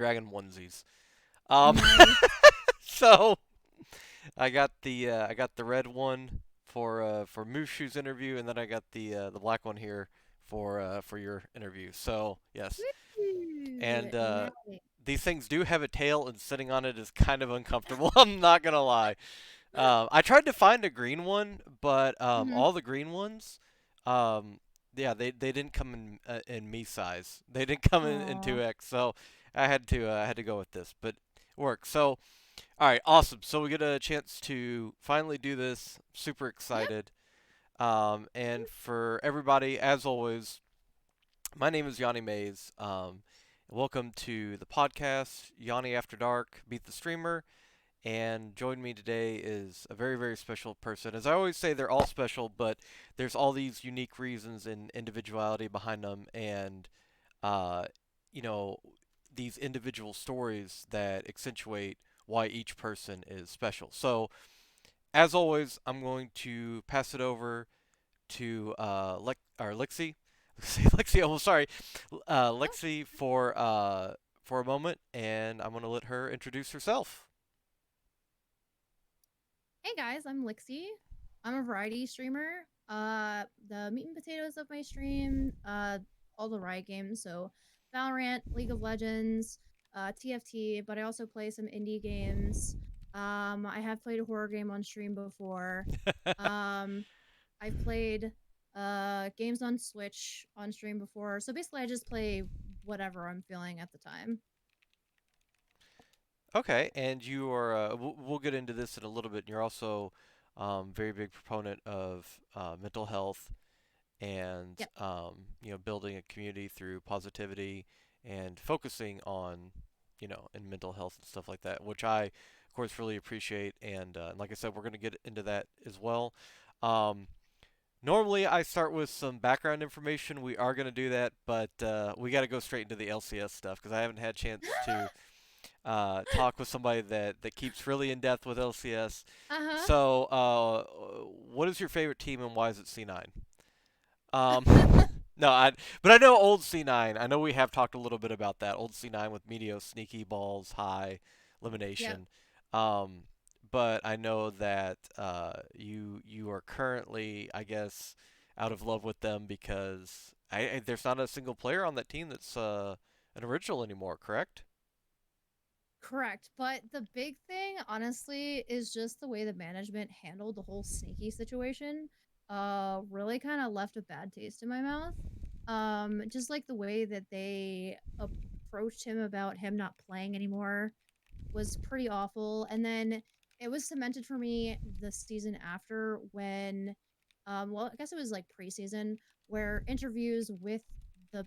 Dragon onesies. Um, Nice. so I got the red one for Mushu's interview, and then I got the black one here for your interview. So yes, Woo! and Nice. these things do have a tail, and sitting on it is kind of uncomfortable. I'm not gonna lie. I tried to find a green one, but hmm all the green ones, um, yeah, they didn't come in me size. They didn't come in Aw. 2X, so I had to go with this, but it worked. So all right, awesome. So we get a chance to finally do this. Super Yep. excited. And for everybody, as always, my name is Yanni Mays. Welcome to the podcast, Yanni After Dark, Beat the Streamer. And joining me today is a very, very special person. As I always say, they're all special, but there's all these unique reasons and individuality behind them, and uh, you know, these individual stories that accentuate why each person is special. So, as always, I'm going to pass it over to Lyxie. Lyxie, oh, sorry, Oh, Lyxie for a moment, and I'm going to let her introduce herself. hey guys, I'm Lyxie. I'm a variety streamer. The meat and potatoes of my stream, all the Riot games, so Valorant, League of Legends, TFT, but I also play some indie games. I have played a horror game on stream before. Um, I've played games on Switch on stream before. So basically I just play whatever I'm feeling at the time. Okay, and you are. We'll get into this in a little bit. You're also very big proponent of mental health and Yep. building a community through positivity and focusing on in mental health and stuff like that, which I of course really appreciate. And like I said, we're going to get into that as well. Um, Normally, I start with some background information. We are going to do that, but we got to go straight into the LCS stuff because I haven't had a chance to talk with somebody that keeps really in depth with LCS. Uh-huh. So, what is your favorite team and why is it C9? Um, no, but I know old C9. I know we have talked a little bit about that old C9 with Meteos, Sneaky Balls, High, Yep. Elimination. Um, but I know that you are currently, I guess, out of love with them because there's not a single player on that team that's an original anymore. Correct? Correct. But the big thing, honestly, is just the way the management handled the whole sneaky situation. Really kind of left a bad taste in my mouth. Just like the way that they approached him about him not playing anymore was pretty awful. And then it was cemented for me the season after when, well, I guess it was like preseason, where interviews with the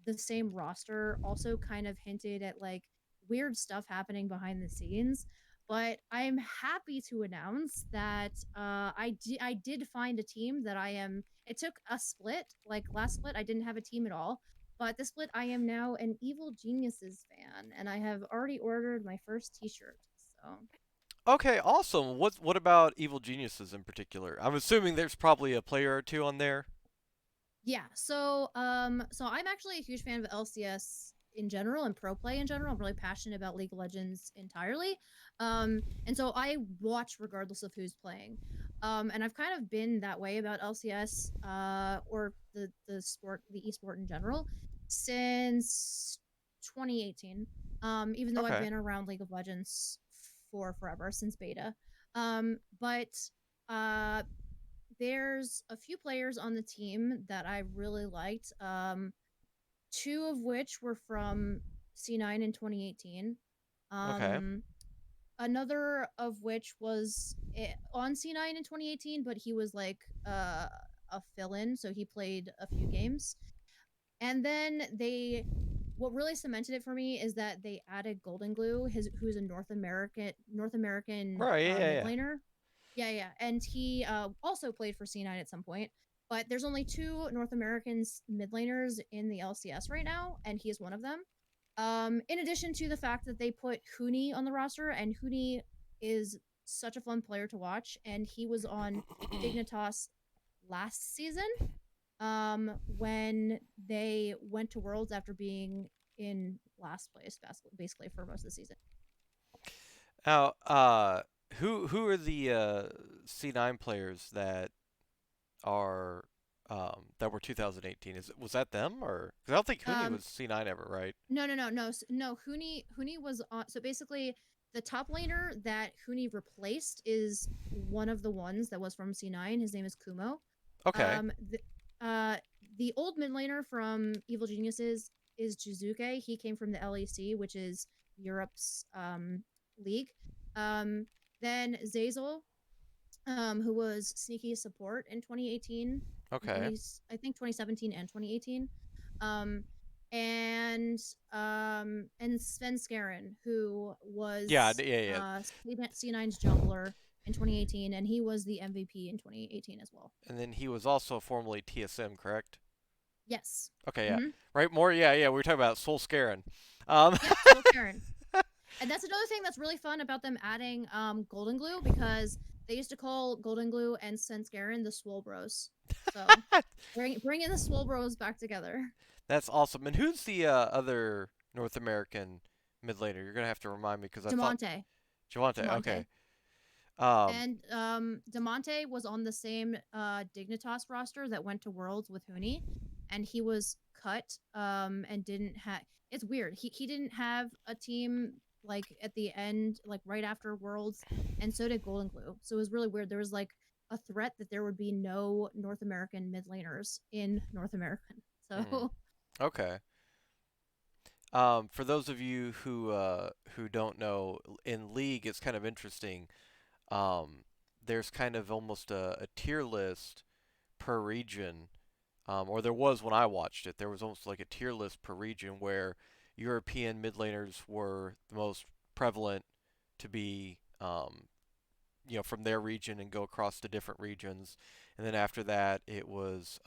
the same roster also kind of hinted at like weird stuff happening behind the scenes. But I'm happy to announce that I did find a team that I am. It took a split. Like last split, I didn't have a team at all. But this split, I am now an Evil Geniuses fan, and I have already ordered my first T-shirt. So Okay, awesome. What about Evil Geniuses in particular? I'm assuming there's probably a player or two on there. yeah, so I'm actually a huge fan of LCS in general and pro play in general. I'm really passionate about League of Legends entirely. And so I watch regardless of who's playing. And I've kind of been that way about LCS, or the sport, the esport in general, since 2018. Even though I've Okay. been around League of Legends for forever since beta. But uh there's a few players on the team that I really liked. Two of which were from C9 in 2018. Okay. Um, Another of which was on C9 in 2018, but he was like a fill-in, so he played a few games. And then what really cemented it for me is that they added Golden Glue, who's a North American Right. Yeah. Yeah. mid Yeah. laner. Yeah, yeah, and he also played for C9 at some point. But there's only two North American mid laners in the LCS right now, and he is one of them. In addition to the fact that they put Huni on the roster, and Huni is such a fun player to watch, and he was on Dignitas last season, when they went to Worlds after being in last place basically for most of the season. Now, who are the C9 players are that were 2018? Was that them or? Because I don't think Huni Um, was C9 ever, right? no. Huni was on. So basically, the top laner that Huni replaced is one of the ones that was from C9. His name is Kumo. Okay, Um, the, uh, the old mid laner from Evil Geniuses is Jizuke. He came from the LEC, which is Europe's league. Um, then Zazel, who was sneaky support in 2018 and okay. 20, I think 2017 and 2018. Um, and and Sven Skaren, who Yeah, was yeah, yeah. C9's jungler in 2018, and he was the MVP in 2018 as well. And then he was also formerly TSM, correct? Yes. Okay, yeah. Mm-hmm. Right, more, yeah, yeah. We were talking about Soul Scarin. Um, Yep, Soul Karen. And that's another thing that's really fun about them adding Golden Glue because they used to call Golden Glue and Sensgaren the Swole Bros. So bringing the Swole Bros back together. that's awesome. And who's the other North American mid laner? You're gonna have to remind me because I thought Demonte. Javante. Demonte. Okay. Um, And Demonte was on the same Dignitas roster that went to Worlds with Huni, and he was cut and didn't have. It's weird. He didn't have a team like at the end, like right after Worlds, and so did Golden Glue. So it was really weird. There was like a threat that there would be no North American mid laners in North American. hmm, So okay. For those of you who don't know, in League it's kind of interesting. Um, there's kind of almost a tier list per region, or there was when I watched it. There was almost like a tier list per region where European mid laners were the most prevalent to be, from their region and go across to different regions. And then after that, it was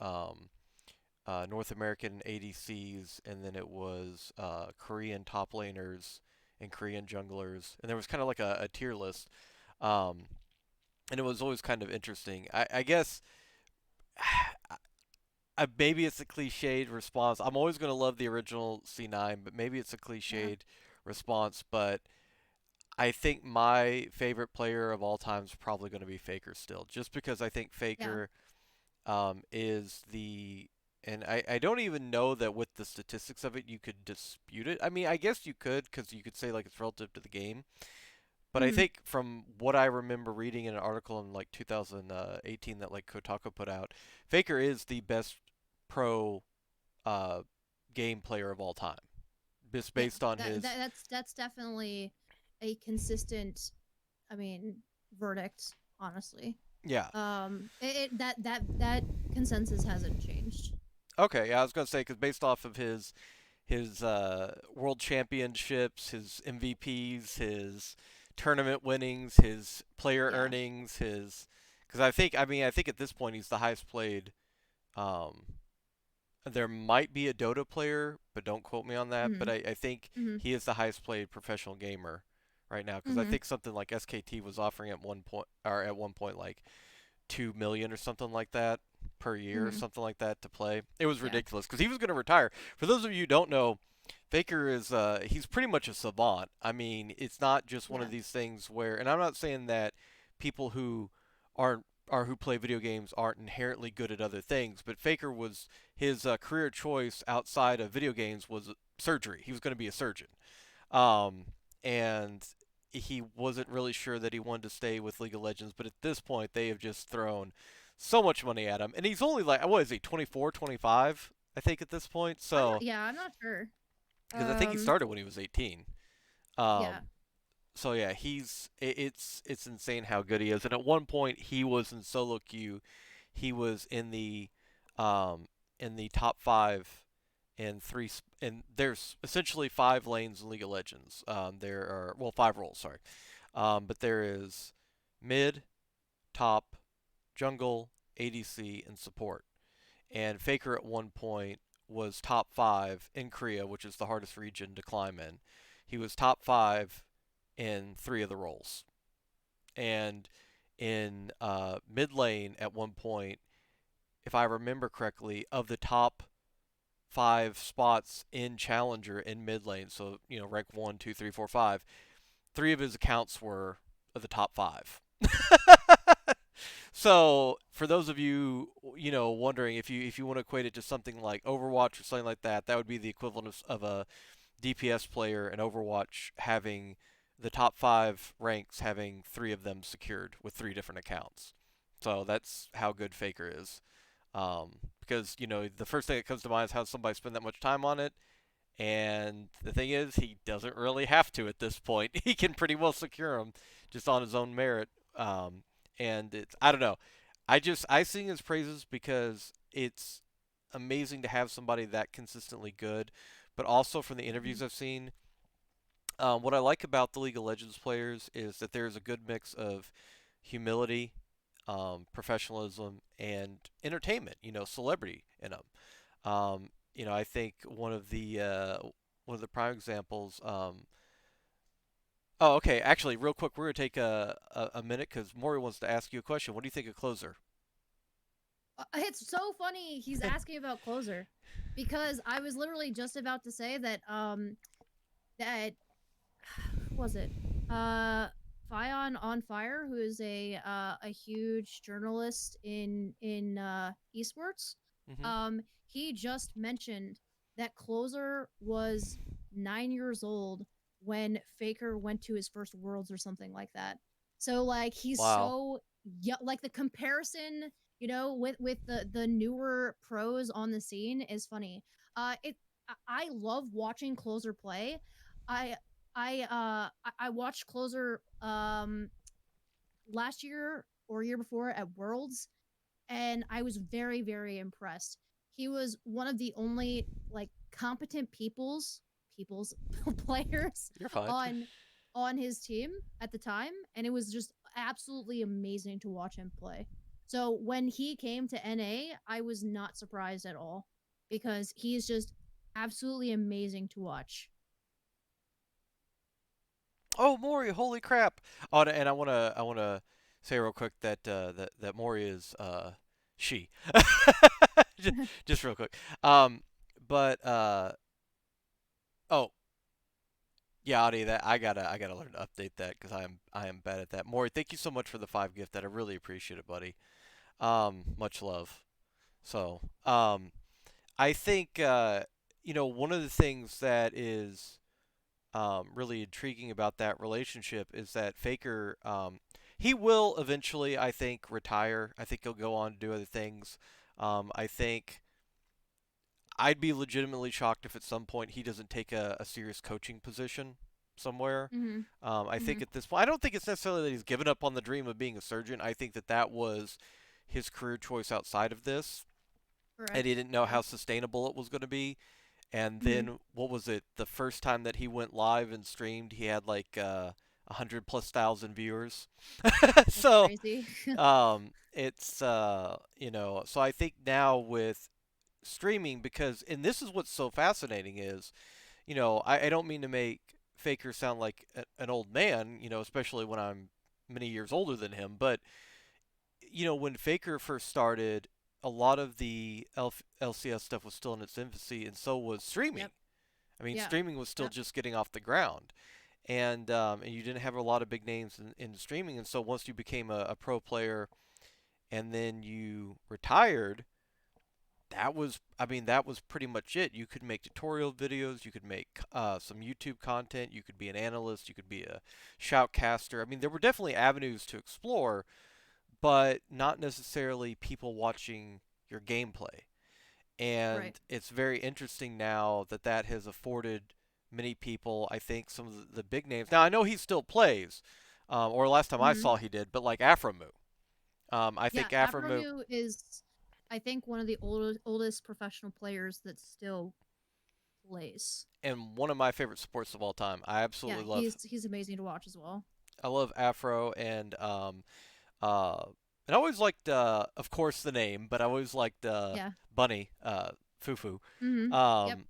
North American ADCs, and then it was Korean top laners and Korean junglers, and there was kind of like a tier list, um, and it was always kind of interesting. I guess maybe it's a cliched response. I'm always going to love the original C9, but maybe it's a yeah, cliched response. But I think my favorite player of all time is probably going to be Faker still, just because I think yeah, Faker is the and I don't even know that with the statistics of it you could dispute it. I mean, I guess you could because you could say like it's relative to the game. But I mm-hmm. think from what I remember reading in an article in like 2018 that like Kotaku put out, Faker is the best pro uh, game player of all time, just Yeah. based on his. That's definitely a consistent. I mean, verdict. Honestly. Yeah. That consensus hasn't changed. Okay. Yeah, I was gonna say because based off of his world championships, his MVPs, his tournament winnings, his player Yeah. earnings, his because I think at this point he's the highest played. Um, there might be a Dota player, but don't quote me on that. But Mhm. I think Mhm. he is the highest played professional gamer right now because I Mhm. think something like SKT was offering at one point like 2 million or something like that per year or Mhm. something like that to play. It was Yeah. ridiculous because he was going to retire. For those of you who don't know, Faker is he's pretty much a savant. I mean, it's not just one Yeah. of these things where, and I'm not saying that people who aren't are who play video games aren't inherently good at other things, but Faker was his career choice outside of video games was surgery. He was going to be a surgeon, um, and he wasn't really sure that he wanted to stay with League of Legends. But at this point, they have just thrown so much money at him, and he's only like what is he 24, 25, I think at this point. I'm not. So Yeah. I'm not sure. because I think he Um. started when he was 18. Yeah. Um, so yeah, it's insane how good he is. And at one point, he was in solo queue. He was um, in the top five and and there's essentially five lanes in League of Legends. There are five roles, sorry. But there is mid, top, jungle, ADC, and support. And Faker at one point was top five in Korea, which is the hardest region to climb in. He was top five in three of the roles. And in mid lane at one point, if I remember correctly, of the top five spots in Challenger in mid lane. So rank one, two, three, four, five. Three of his accounts were of the top five. So for those of you wondering if you want to equate it to something like Overwatch or something like that, that would be the equivalent of a DPS player in Overwatch having the top five ranks, having three of them secured with three different accounts. So that's how good Faker is. Because the first thing that comes to mind is how somebody spend that much time on it, and the thing is, he doesn't really have to at this point. He can pretty well secure them just on his own merit. Um, and it's I don't know. I sing his praises because it's amazing to have somebody that consistently good. But also from the Mhm. interviews I've seen, what I like about the League of Legends players is that there's a good mix of humility, professionalism, and entertainment. Celebrity in them. I think one of the prime examples. Oh, okay. Actually, real quick, we're gonna take a minute because Maury wants to ask you a question. What do you think of Closer? It's so funny he's asking about closer because I was literally just about to say that that who was it? Uh Fion on Fire, who is a huge journalist in esports. Mm-hmm. He just mentioned that Closer was 9 years old when Faker went to his first worlds or something like that. So like he's Wow. so young, like the comparison, with the newer pros on the scene is funny. I love watching Closer play. I I watched Closer last year or year before at Worlds, and I was very impressed. He was one of the only like competent people's players You're fine. on on his team at the time, and it was just absolutely amazing to watch him play. So when he came to NA, I was not surprised at all because he's just absolutely amazing to watch. Oh, Maury! Holy crap! Oh, and I wanna say real quick that that Maury is she. just, just real quick. But oh, yeah, Audie, that I gotta learn to update that because I am bad at that. Maury, thank you so much for the five gift. That I really appreciate it, buddy. Much love. So, I think one of the things that is really intriguing about that relationship is that Faker, he will eventually, I think, retire. I think he'll go on to do other things. I think I'd be legitimately shocked if at some point he doesn't take a serious coaching position somewhere. Mhm. I think Mhm. at this point, I don't think it's necessarily that he's given up on the dream of being a surgeon. I think that that was his career choice outside of this, and he Correct. didn't know Yeah. how sustainable it was going to be. And Mhm. then what was it? The first time that he went live and streamed, he had like 100+ thousand viewers. That's So crazy. so I think now with streaming, because and this is what's so fascinating is, I don't mean to make Faker sound like an old man, especially when I'm many years older than him, but when Faker first started, a lot of the LCS stuff was still in its infancy, and so was streaming. Yep. I mean, Yeah. streaming was still Yep. just getting off the ground, and you didn't have a lot of big names in streaming. And so once you became a pro player, and then you retired, that was pretty much it. You could make tutorial videos, you could make some YouTube content, you could be an analyst, you could be a shoutcaster. I mean, there were definitely avenues to explore, but not necessarily people watching your gameplay. Right. And it's very interesting now that that has afforded many people, I think, some of the big names. Now, I know he still plays, or last time I Mhm. saw he did, but like Afromu. I Yeah, think Afromu, Afromu is, I think, one of the oldest professional players that still plays. and one of my favorite sports of all time. Yeah, he's amazing to watch as well. I love Afro, uh, and I always liked, of course, the name, but I always liked Yeah. Bunny, Fufu. Mhm. Yep. Um,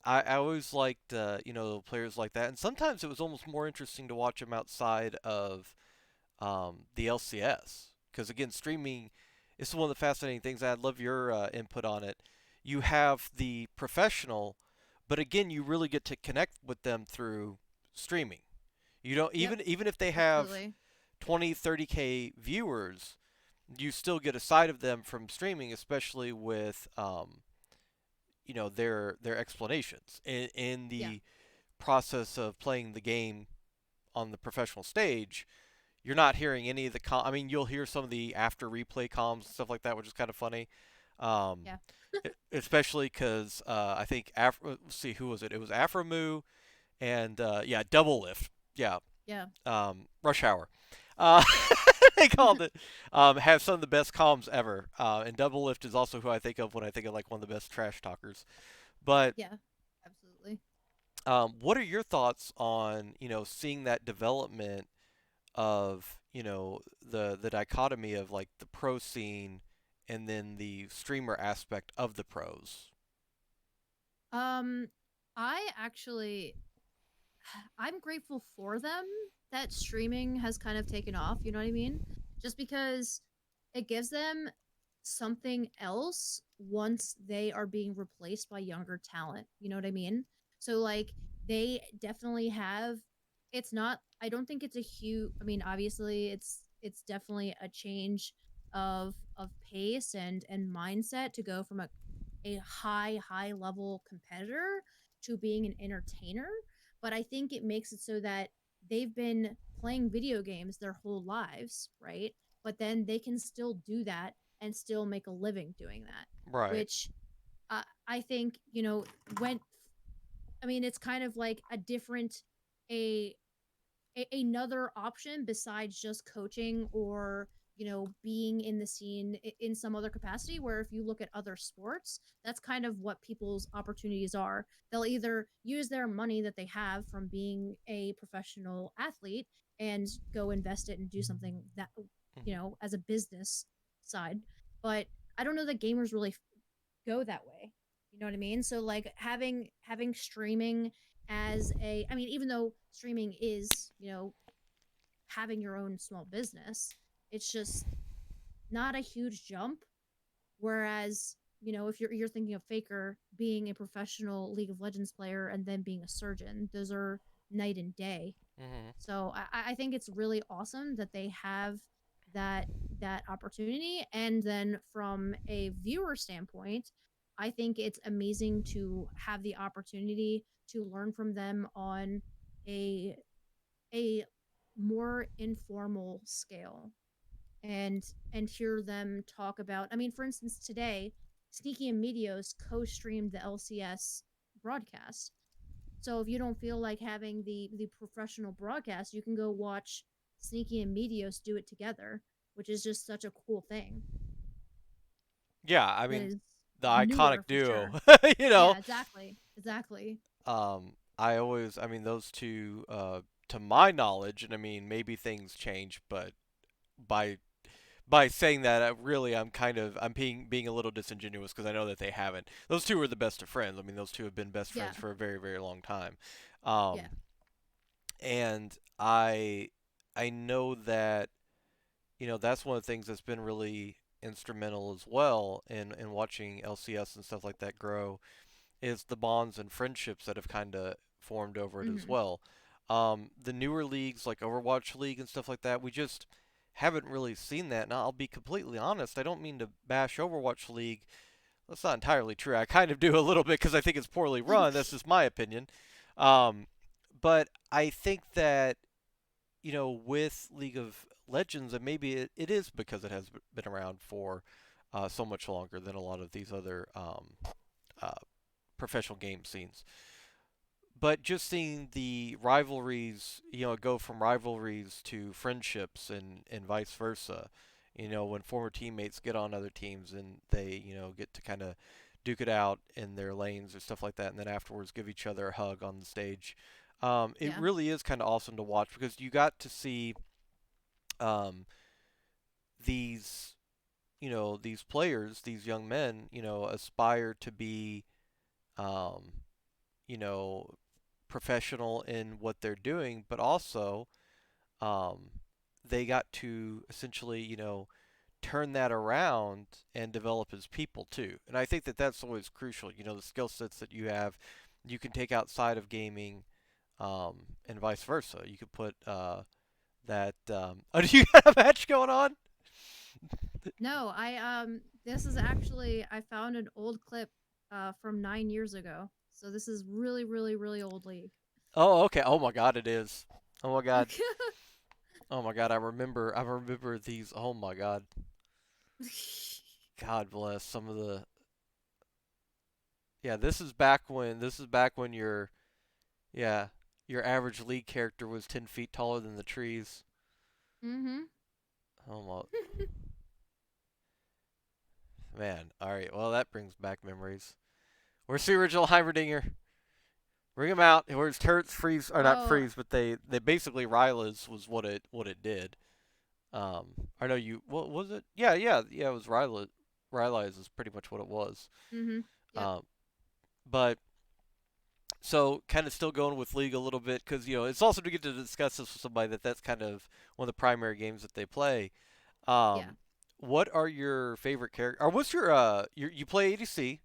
I always liked players like that, and sometimes it was almost more interesting to watch them outside of the LCS, because again, streaming is one of the fascinating things. I'd love your input on it. you have the professional, but again, you really get to connect with them through streaming. You don't Yep, even if they have absolutely. 20, 30K viewers, you still get a side of them from streaming, especially with their explanations in Yeah. the process of playing the game on the professional stage. You're not hearing any of the I mean, you'll hear some of the after replay comms and stuff like that, which is kind of funny. Um, Yeah. Especially because I think let's see, who was it? It was Afromoo and yeah, Double Lift. Yeah, Yeah. Rush Hour. Uh, they called it. Have some of the best comms ever. And Double Lift is also who I think of when I think of like one of the best trash talkers. But Yeah. Absolutely. what are your thoughts on seeing that development of the dichotomy of like the pro scene and then the streamer aspect of the pros? Um, I actually I'm grateful for them that streaming has kind of taken off, you know what I mean? Just because it gives them something else once they are being replaced by younger talent, you know what I mean? So like they definitely have it's not I don't think it's a huge I mean obviously it's definitely a change of pace and mindset to go from a high level competitor to being an entertainer, but I think it makes it so that they've been playing video games their whole lives, right? But then they can still do that and still make a living doing that, Right. which I think, when I mean, it's kind of like a different, a another option besides just coaching or being in the scene in some other capacity, where if you look at other sports, that's kind of what people's opportunities are. They'll either use their money that they have from being a professional athlete and go invest it and do something that Hmm. as a business side. But I don't know that gamers really go that way, you know what I mean? So like having streaming as a I mean, even though streaming is having your own small business, it's just not a huge jump. Whereas, if you're thinking of Faker being a professional League of Legends player and then being a surgeon, those are night and day. Hmm. So I think it's really awesome that they have that that opportunity. And then from a viewer standpoint, I think it's amazing to have the opportunity to learn from them on a a more informal scale and hear them talk about I mean, for instance, today Sneaky and Meteos co-streamed the LCS broadcast. So if you don't feel like having the professional broadcast, you can go watch Sneaky and Meteos do it together, which is just such a cool thing Yeah, I that mean is the iconic newer for duo. sure. you know, Yeah, exactly. Exactly. I mean those two, to my knowledge, and I mean maybe things change, but by by saying that, really, I'm being a little disingenuous because I know that they haven't. Those two are the best of friends. I mean, those two have been best Yeah. friends for a very, very long time, Yeah. um, and I know that that's one of the things that's been really instrumental as well in watching LCS and stuff like that grow is the bonds and friendships that have kind of formed over it as Mhm. well. The newer leagues like Overwatch League and stuff like that, we just haven't really seen that. Now, I'll be completely honest, I don't mean to bash Overwatch League. That's not entirely true. I kind of do a little bit because I think it's poorly run. That's just my opinion. Um, but I think that, with League of Legends, and maybe it is because it has been around for so much longer than a lot of these other uh, professional game scenes. But just seeing the rivalries, go from rivalries to friendships and vice versa. When former teammates get on other teams and they, get to kind of duke it out in their lanes or stuff like that, and then afterwards give each other a hug on the stage. It Yeah. really is kind of awesome to watch because you got to see um, these, these players, these young men, aspire to be, um, you know, professional in what they're doing, but also um, they got to essentially, turn that around and develop his people too. And I think that that's always crucial. You know, the skill sets that you have, you can take outside of gaming, and vice versa. You could put that. Oh, do you got a match going on? No, this is actually I found an old clip from 9 years ago. So this is really, really, really old league. Oh, okay. Oh my God, it is. Oh my God. Okay. Oh my God. I remember. I remember these. Oh my God. God bless some of the. Yeah, this is back when. This is back when your. Yeah, your average league character was 10 feet taller than the trees. Mm-hmm. Oh my. Man. All right. Well, that brings back memories. Where's the original Heimerdinger? Bring him out. Where's turrets freeze or not Oh, freeze, but they basically Ryla's was what it did. I know you. What was it? Yeah. It was Ryla. Ryla's is pretty much what it was. mm-hmm. Yep. Um, but so kind of still going with League a little bit because it's also to get to discuss this with somebody that's kind of one of the primary games that they play. Yeah. Um, what are your favorite character? Or what's you play ADC?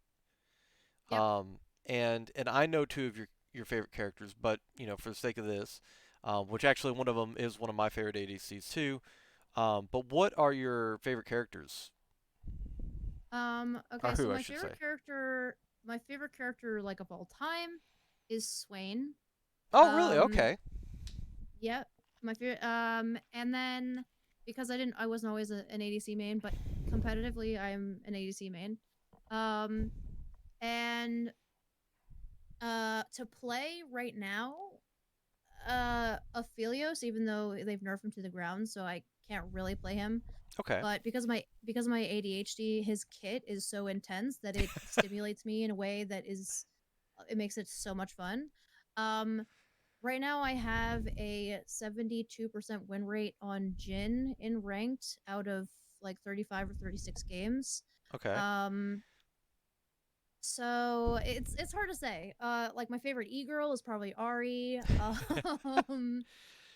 Yep. Um, and I know two of your favorite characters, but for the sake of this, which actually one of them is one of my favorite ADCs too. But what are your favorite characters? Or Okay, so who, I should say. my favorite character like of all time is Swain. Oh, really? Um, Okay. yep. My favorite and then because I wasn't always an ADC main, but competitively I'm an ADC main. Um, and to play right now, Aphelios, even though they've nerfed him to the ground, so I can't really play him. Okay. But because of my ADHD, his kit is so intense that it stimulates me in a way that is it makes it so much fun. Um, right now I have a 72% win rate on Jin in ranked out of like 35 or 36 games. Okay. Um, so it's hard to say. Like my favorite e-girl is probably Ari.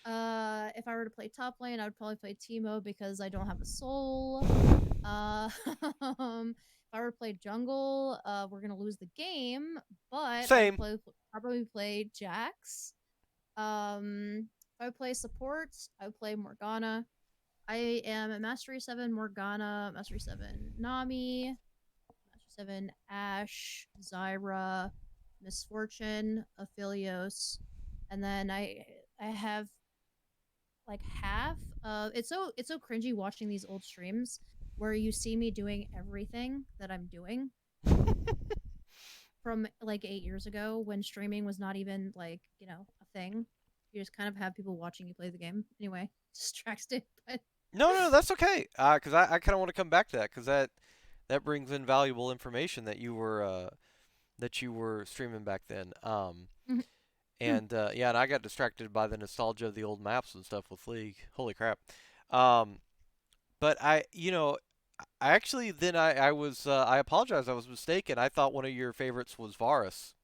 If I were to play top lane, I would probably play Teemo because I don't have a soul. If I were to play jungle, we're gonna lose the game. But I would Same. probably play Jax. If I would play support, I would play Morgana. I am at Mastery 7 Morgana, Mastery 7 Nami, Mastery 7 Ashe, Zyra, Misfortune, Aphelios, and then I have like half of it's so cringy watching these old streams where you see me doing everything that I'm doing from like 8 years ago when streaming was not even like, a thing. You just kind of have people watching you play the game. Anyway, distracted, but No, no, that's okay. Because I kind of want to come back to that because that brings in valuable information that you were streaming back then. And I got distracted by the nostalgia of the old maps and stuff with League. Holy crap. Um, but I actually then I apologize. I was mistaken. I thought one of your favorites was Varus.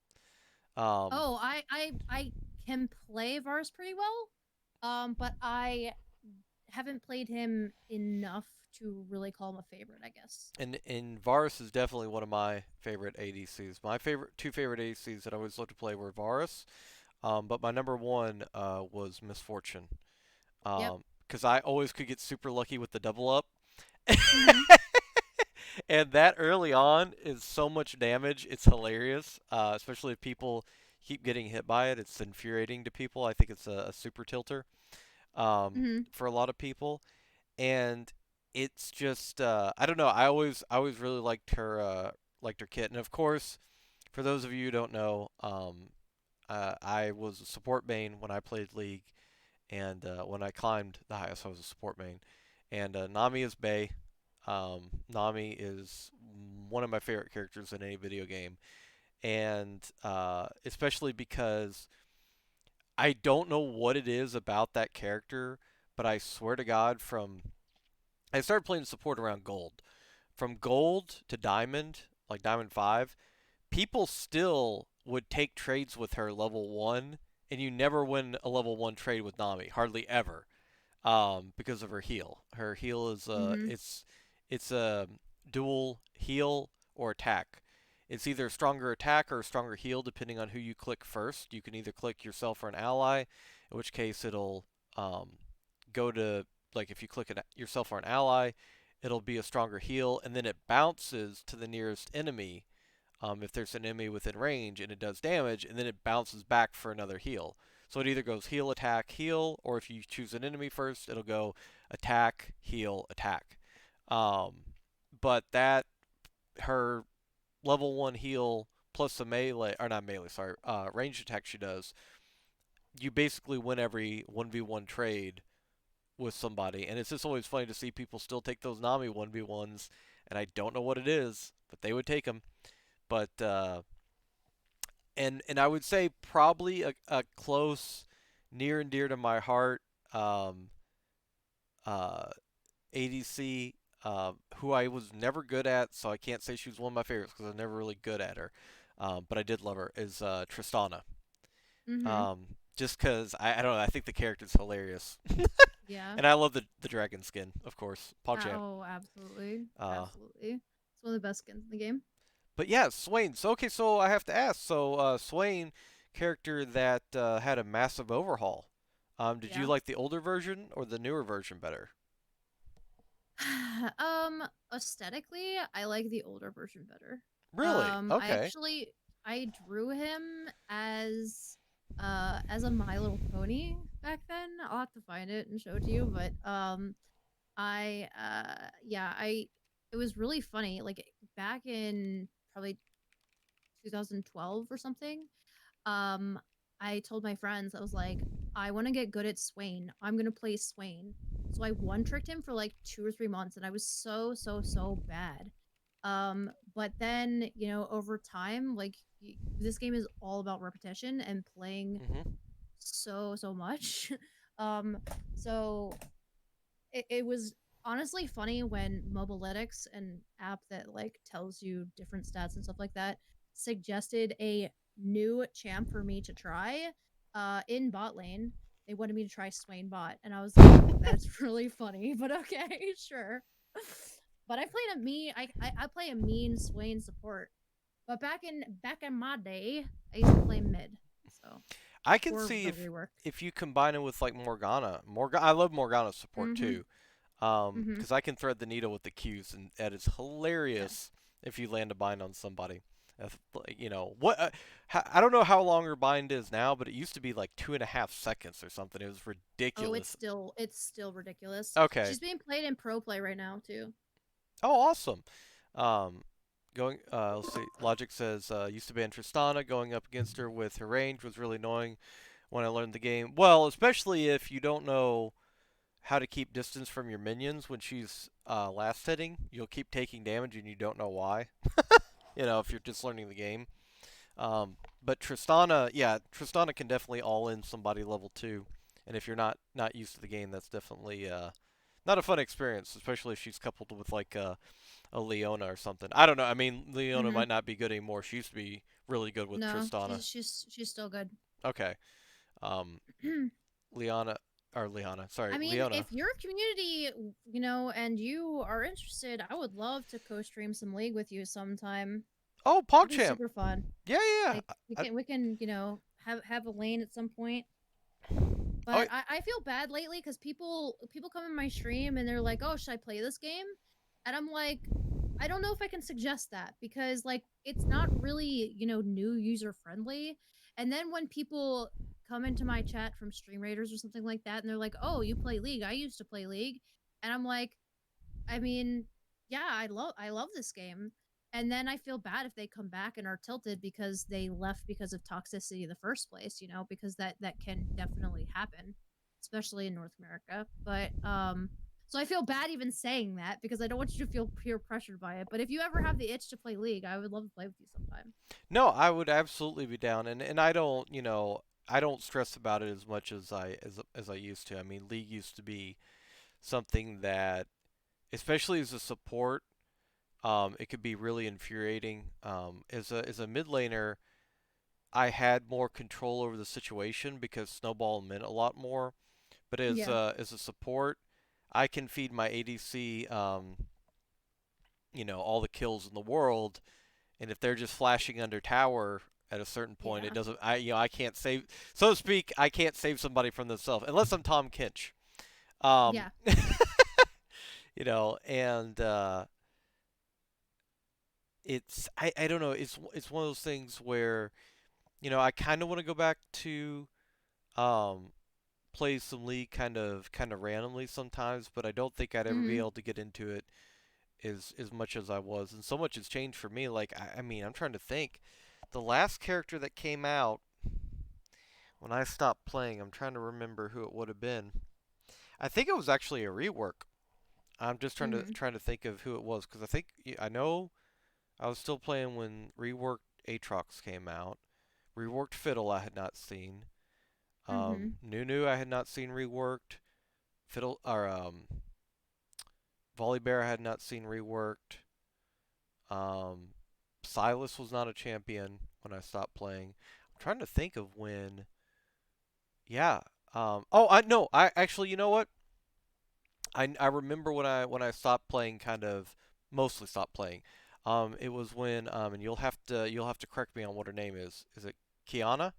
Um, oh, I can play Varus pretty well. But I haven't played him enough to really call him a favorite, I guess. and Varus is definitely one of my favorite ADCs. My two favorite ADCs that I always loved to play were Varus, but my number one was Misfortune. Yep. Because I always could get super lucky with the double up. Mm-hmm. And that early on is so much damage. It's hilarious, especially if people keep getting hit by it. It's infuriating to people. I think it's a super tilter Mm-hmm. for a lot of people, and it's just I don't know. I always really liked her kit, and of course, for those of you who don't know, I was a support main when I played League, and when I climbed the highest, I was a support main. And Nami is Bay. Nami is one of my favorite characters in any video game, and especially because I don't know what it is about that character, but I swear to God, from I started playing support around gold. From gold to diamond, like diamond 5, people still would take trades with her level 1, and you never win a level 1 trade with Nami, hardly ever, because of her heal. Her heal is Mm-hmm. it's a dual heal or attack. It's either a stronger attack or a stronger heal depending on who you click first. You can either click yourself or an ally, in which case it'll um, go to, like, if you click yourself or an ally, it'll be a stronger heal, and then it bounces to the nearest enemy if there's an enemy within range and it does damage, and then it bounces back for another heal. So it either goes heal, attack, heal, or if you choose an enemy first, it'll go attack, heal, attack. Um, but that her level one heal plus the melee, or not melee, sorry, range attack she does, you basically win every 1v1 trade with somebody. And it's just always funny to see people still take those Nami 1v1s, and I don't know what it is, but they would take them. But, and I would say probably a close, near and dear to my heart, um, uh, ADC, who I was never good at, so I can't say she was one of my favorites because I was never really good at her. But I did love her, is Tristana. Mhm. Just because, I don't know, I think the character's hilarious. Yeah. And I love the dragon skin, of course. PogChamp. Oh, absolutely. Uh, Absolutely. It's one of the best skins in the game. but yeah, Swain. So, okay, so I have to ask. So, Swain, character that had a massive overhaul. Did you Yeah. like the older version or the newer version better? Aesthetically, I like the older version better. Really? I Okay. actually I drew him as a My Little Pony back then. I'll have to find it and show it to you, but I yeah, I it was really funny. Like back in probably 2012 or something. Um, I told my friends, I was like, I want to get good at Swain. I'm gonna play Swain. So I one tricked him for like 2 or 3 months, and I was so bad. But then over time, like this game is all about repetition and playing Mhm. so much. um, so it was honestly funny when Mobalytics, an app that like tells you different stats and stuff like that, suggested a new champ for me to try in bot lane. They wanted me to try Swain bot, and I was like, "That's really funny, but okay, sure." But I play a mean Swain support. But back in my day, I used to play mid, so I can or see the if rework. you combine it with like Morgana. I love Morgana's support Mm-hmm. too. Mm-hmm. Because I can thread the needle with the Qs, and that is hilarious Yes. if you land a bind on somebody. You know what? I don't know how long her bind is now, but it used to be like 2.5 seconds or something. It was Oh, ridiculous. it's still ridiculous. Okay. She's being played in pro play right now too. Oh, awesome. Um, going. Let's see. Logic says used to ban Tristana. Going up against her with her range was really annoying when I learned the game. Well, especially if you don't know how to keep distance from your minions when she's last hitting. You'll keep taking damage and you don't know why. If you're just learning the game. But Tristana, yeah, Tristana can definitely all in somebody level 2. And if you're not used to the game, that's definitely not a fun experience, especially if she's coupled with like a Leona or something. I don't know. I mean, Leona Mm-hmm. might not be good anymore. She used to be really good with No, Tristana. she's still good. Okay. Um, Leona or Leona, sorry, I mean, Leona. if your community, and you are interested, I would love to co-stream some League with you sometime. Oh, That'd be PogChamp. super fun. Yeah, yeah, yeah. Like we can have a lane at some point. Oh, But I feel bad lately because people come in my stream and they're like, "Oh, should I play this game?" And I'm like, I don't know if I can suggest that because like it's not really new user friendly. And then when people come into my chat from Stream Raiders or something like that, and they're like, "Oh, you play League? I used to play League," and I'm like, I mean, yeah, I love this game. And then I feel bad if they come back and are tilted because they left because of toxicity in the first place, because that can definitely happen, especially in North America. But so I feel bad even saying that because I don't want you to feel peer pressured by it. But if you ever have the itch to play League, I would love to play with you sometime. no, I would absolutely be down, and I don't, I don't stress about it as much as I used to. I mean, League used to be something that, especially as a support, it could be really infuriating. As a mid laner, I had more control over the situation because Snowball meant a lot more. But Yeah. as a support, I can feed my ADC. all the kills in the world, and if they're just flashing under tower at a certain point, it Yeah. doesn't. I can't save, so to speak. I can't save somebody from themselves unless I'm Tom Kinch. Um, Yeah. and I don't know. It's one of those things where I kind of want to go back to um play some League kind of randomly sometimes, but I don't think I'd ever be Mhm. able to get into it as much as I was, and so much has changed for me. Like I mean, I'm trying to think. The last character that came out when I stopped playing, I'm trying to remember who it would have been. I think it was actually a rework. I'm just trying to Mhm. trying to think of who it was because I know I was still playing when reworked Aatrox came out. Reworked Fiddle I had not seen. Mhm. Nunu I had not seen reworked. Fiddle or Volibear I had not seen reworked. Um, Silas was not a champion when I stopped playing. I'm trying to think of when. Yeah. Oh, I no. I actually, you know what? I remember when I stopped playing, kind of mostly stopped playing. It was when and you'll have to correct me on what her name is. Is it Kiana?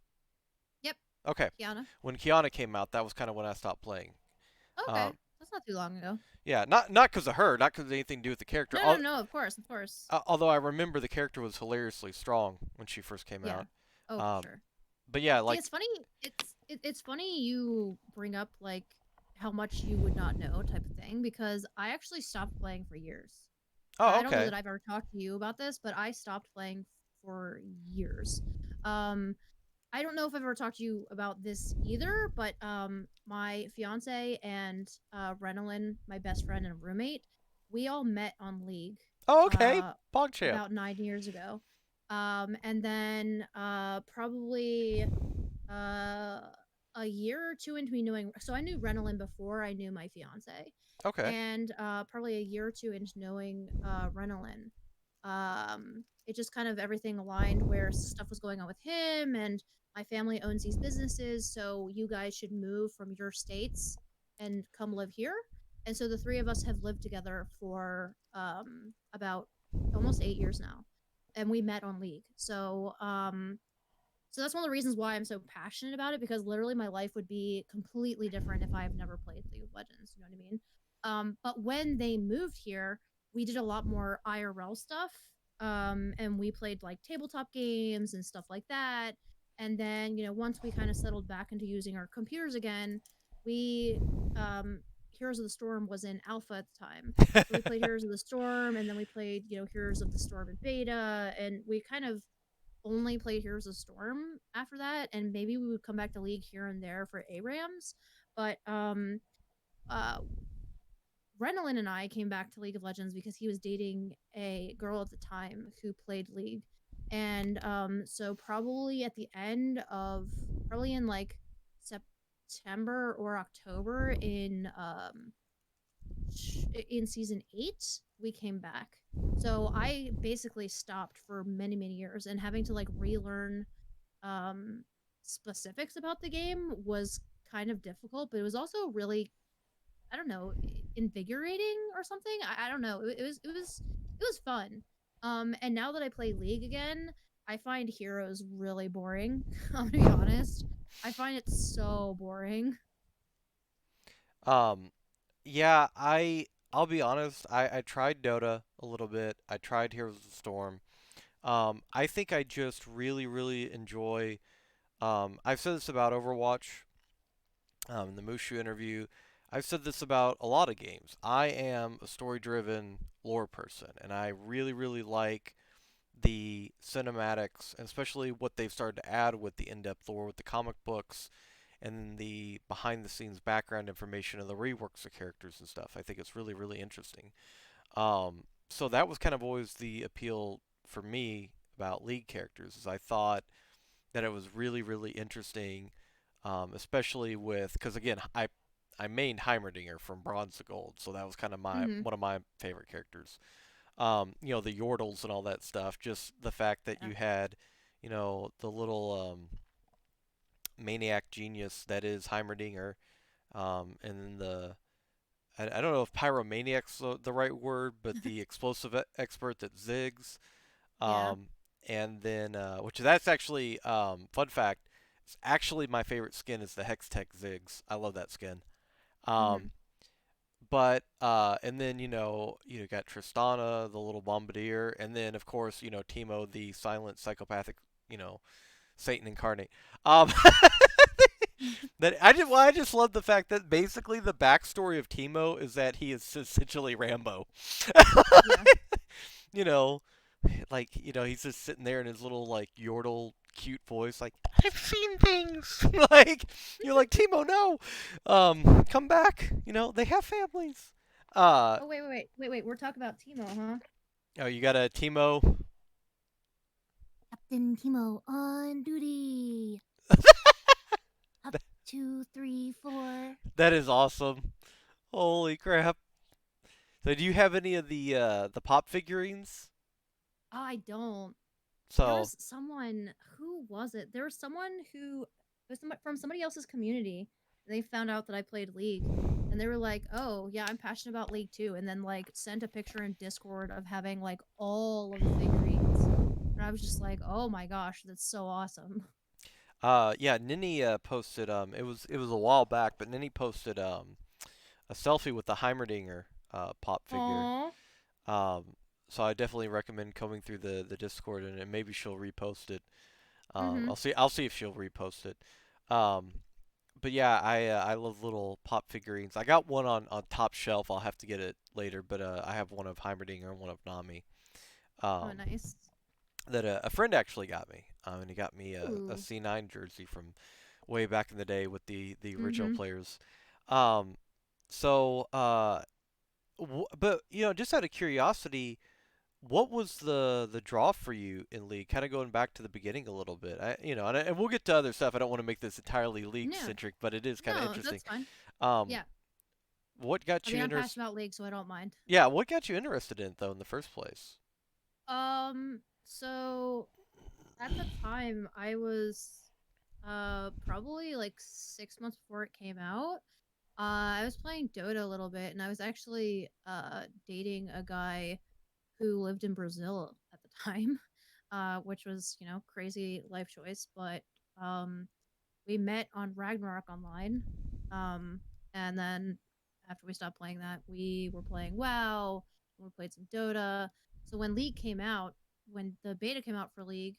Yep. Okay. Kiana. When Kiana came out, that was kind of when I stopped playing. Okay. Um, That's not too long ago. yeah, not because of her, not because of anything to do with the character. No, no, no. Of course, of course. Although I remember the character was hilariously strong when she first came Yeah. out. Oh, for Um, sure. but yeah, See, like, it's funny. It's funny you bring up like how much you would not know type of thing because I actually stopped playing for years. oh, I don't know okay. that I've ever talked to you about this, but I stopped playing for years. Um, I don't know if I've ever talked to you about this either, but my fiance and Renalyn, my best friend and roommate, we all met on League Oh, okay. uh PogChamp. about 9 years ago. And then probably uh a year or two into me knowing, so I knew Renalyn before I knew my fiance, Okay. and probably a year or two into knowing Renalyn, it just kind of everything aligned where stuff was going on with him, and my family owns these businesses, so you guys should move from your states and come live here. And so the three of us have lived together for about almost 8 years now, and we met on League. So that's one of the reasons why I'm so passionate about it, because literally my life would be completely different if I have never played League of Legends. You know what I mean? But when they moved here, we did a lot more IRL stuff. And we played like tabletop games and stuff like that. And then, once we kind of settled back into using our computers again, we, Heroes of the Storm was in alpha at the time. So we played Heroes of the Storm, and then we played, Heroes of the Storm in beta, and we kind of only played Heroes of Storm after that, and maybe we would come back to League here and there for ARAMs. But uh, Renalyn and I came back to League of Legends because he was dating a girl at the time who played League, and so probably at the end of probably in like September or October in season 8 we came back. So I basically stopped for many many years, and having to like relearn um specifics about the game was kind of difficult, but it was also really, I don't know, invigorating or something. I don't know, it was fun. And now that I play League again, I find heroes really boring. I'm gonna be honest, I find it so boring. um, yeah, I'll be honest. I tried Dota a little bit. I tried Heroes of the Storm. I think I just really enjoy. I've said this about Overwatch. In the Mushu interview, I've said this about a lot of games. I am a story-driven lore person, and I really like the cinematics, and especially what they've started to add with the in-depth lore, with the comic books, and the behind-the-scenes background information and the reworks of characters and stuff. I think it's really interesting. So that was kind of always the appeal for me about League characters, is I thought that it was really interesting, especially with because again I mained Heimerdinger from Bronze to Gold, so that was kind of my Mm-hmm. one of my favorite characters. The Yordles and all that stuff. Just the fact that Yeah. you had, the little maniac genius that is Heimerdinger, and then I don't know if pyromaniac's the right word, but the explosive expert that zigs. Yeah. Um, and then which that's actually fun fact. It's actually my favorite skin is the Hextech Zigs. I love that skin. Mhm. Um, but and then you got Tristana, the little bombardier, and then of course Timo, the silent psychopathic, you know Satan incarnate. Um, that I just love the fact that basically the backstory of Timo is that he is essentially Rambo. Yeah. you know, he's just sitting there in his little like yordle cute voice, like I've seen things. like you're like Timo, no, come back. They have families. Uh, Oh, wait. We're talking about Timo, huh? oh, you got a Timo. Captain Timo on duty. Up, two, three, four. That is awesome. Holy crap! So, do you have any of the pop figurines? Oh, I don't. There So, was someone, who was it? There was someone who was from somebody else's community, and they found out that I played League, and they were like, "Oh, yeah, I'm passionate about League too," and then like sent a picture in Discord of having like all of the figurines, and I was just like, "Oh my gosh, that's so awesome." yeah, Ninny posted it was a while back, but Ninny posted a selfie with the Heimerdinger pop figure. Aww. Um, so I definitely recommend coming through the Discord and maybe she'll repost it. Mhm. I'll see if she'll repost it. Um, but yeah, I love little pop figurines. I got one on top shelf. I'll have to get it later, but I have one of Heimerdinger and one of Nami. Oh, Um, nice. that a friend actually got me. And he got me a Ooh. C9 jersey from way back in the day with the original Mhm. players. Um, so but just out of curiosity, what was the draw for you in League? Kind of going back to the beginning a little bit. And we'll get to other stuff. I don't want to make this entirely League No, centric, but it is kind of no, interesting. that's fine. Um, Yeah, what got I you mean, I'm interested? passionate about League, so I don't mind. Yeah, what got you interested in it though in the first place? So at the time, I was probably like 6 months before it came out. I was playing Dota a little bit, and I was actually dating a guy who lived in Brazil at the time, which was crazy life choice. But um, we met on Ragnarok Online. Um, and then after we stopped playing that, we were playing WoW. We played some Dota. So when League came out, when the beta came out for League,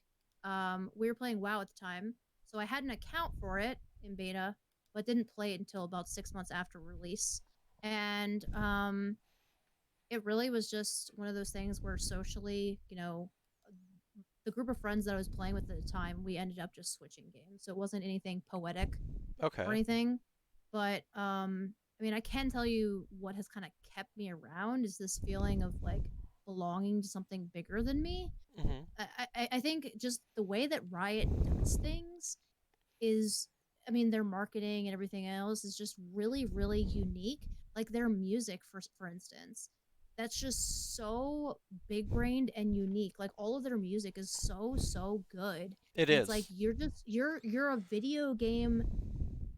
we were playing WoW at the time. So I had an account for it in beta, but didn't play it until about 6 months after release. And it really was just one of those things where socially, the group of friends that I was playing with at the time, we ended up just switching games. So it wasn't anything poetic or Okay. anything. But I mean, I can tell you what has kind of kept me around is this feeling of like belonging to something bigger than me. Mhm. I think just the way that Riot does things is, I mean, their marketing and everything else is just really really unique. Like their music, for instance, that's just so big brained and unique. Like all of their music is so good, It and it's like is. you're a video game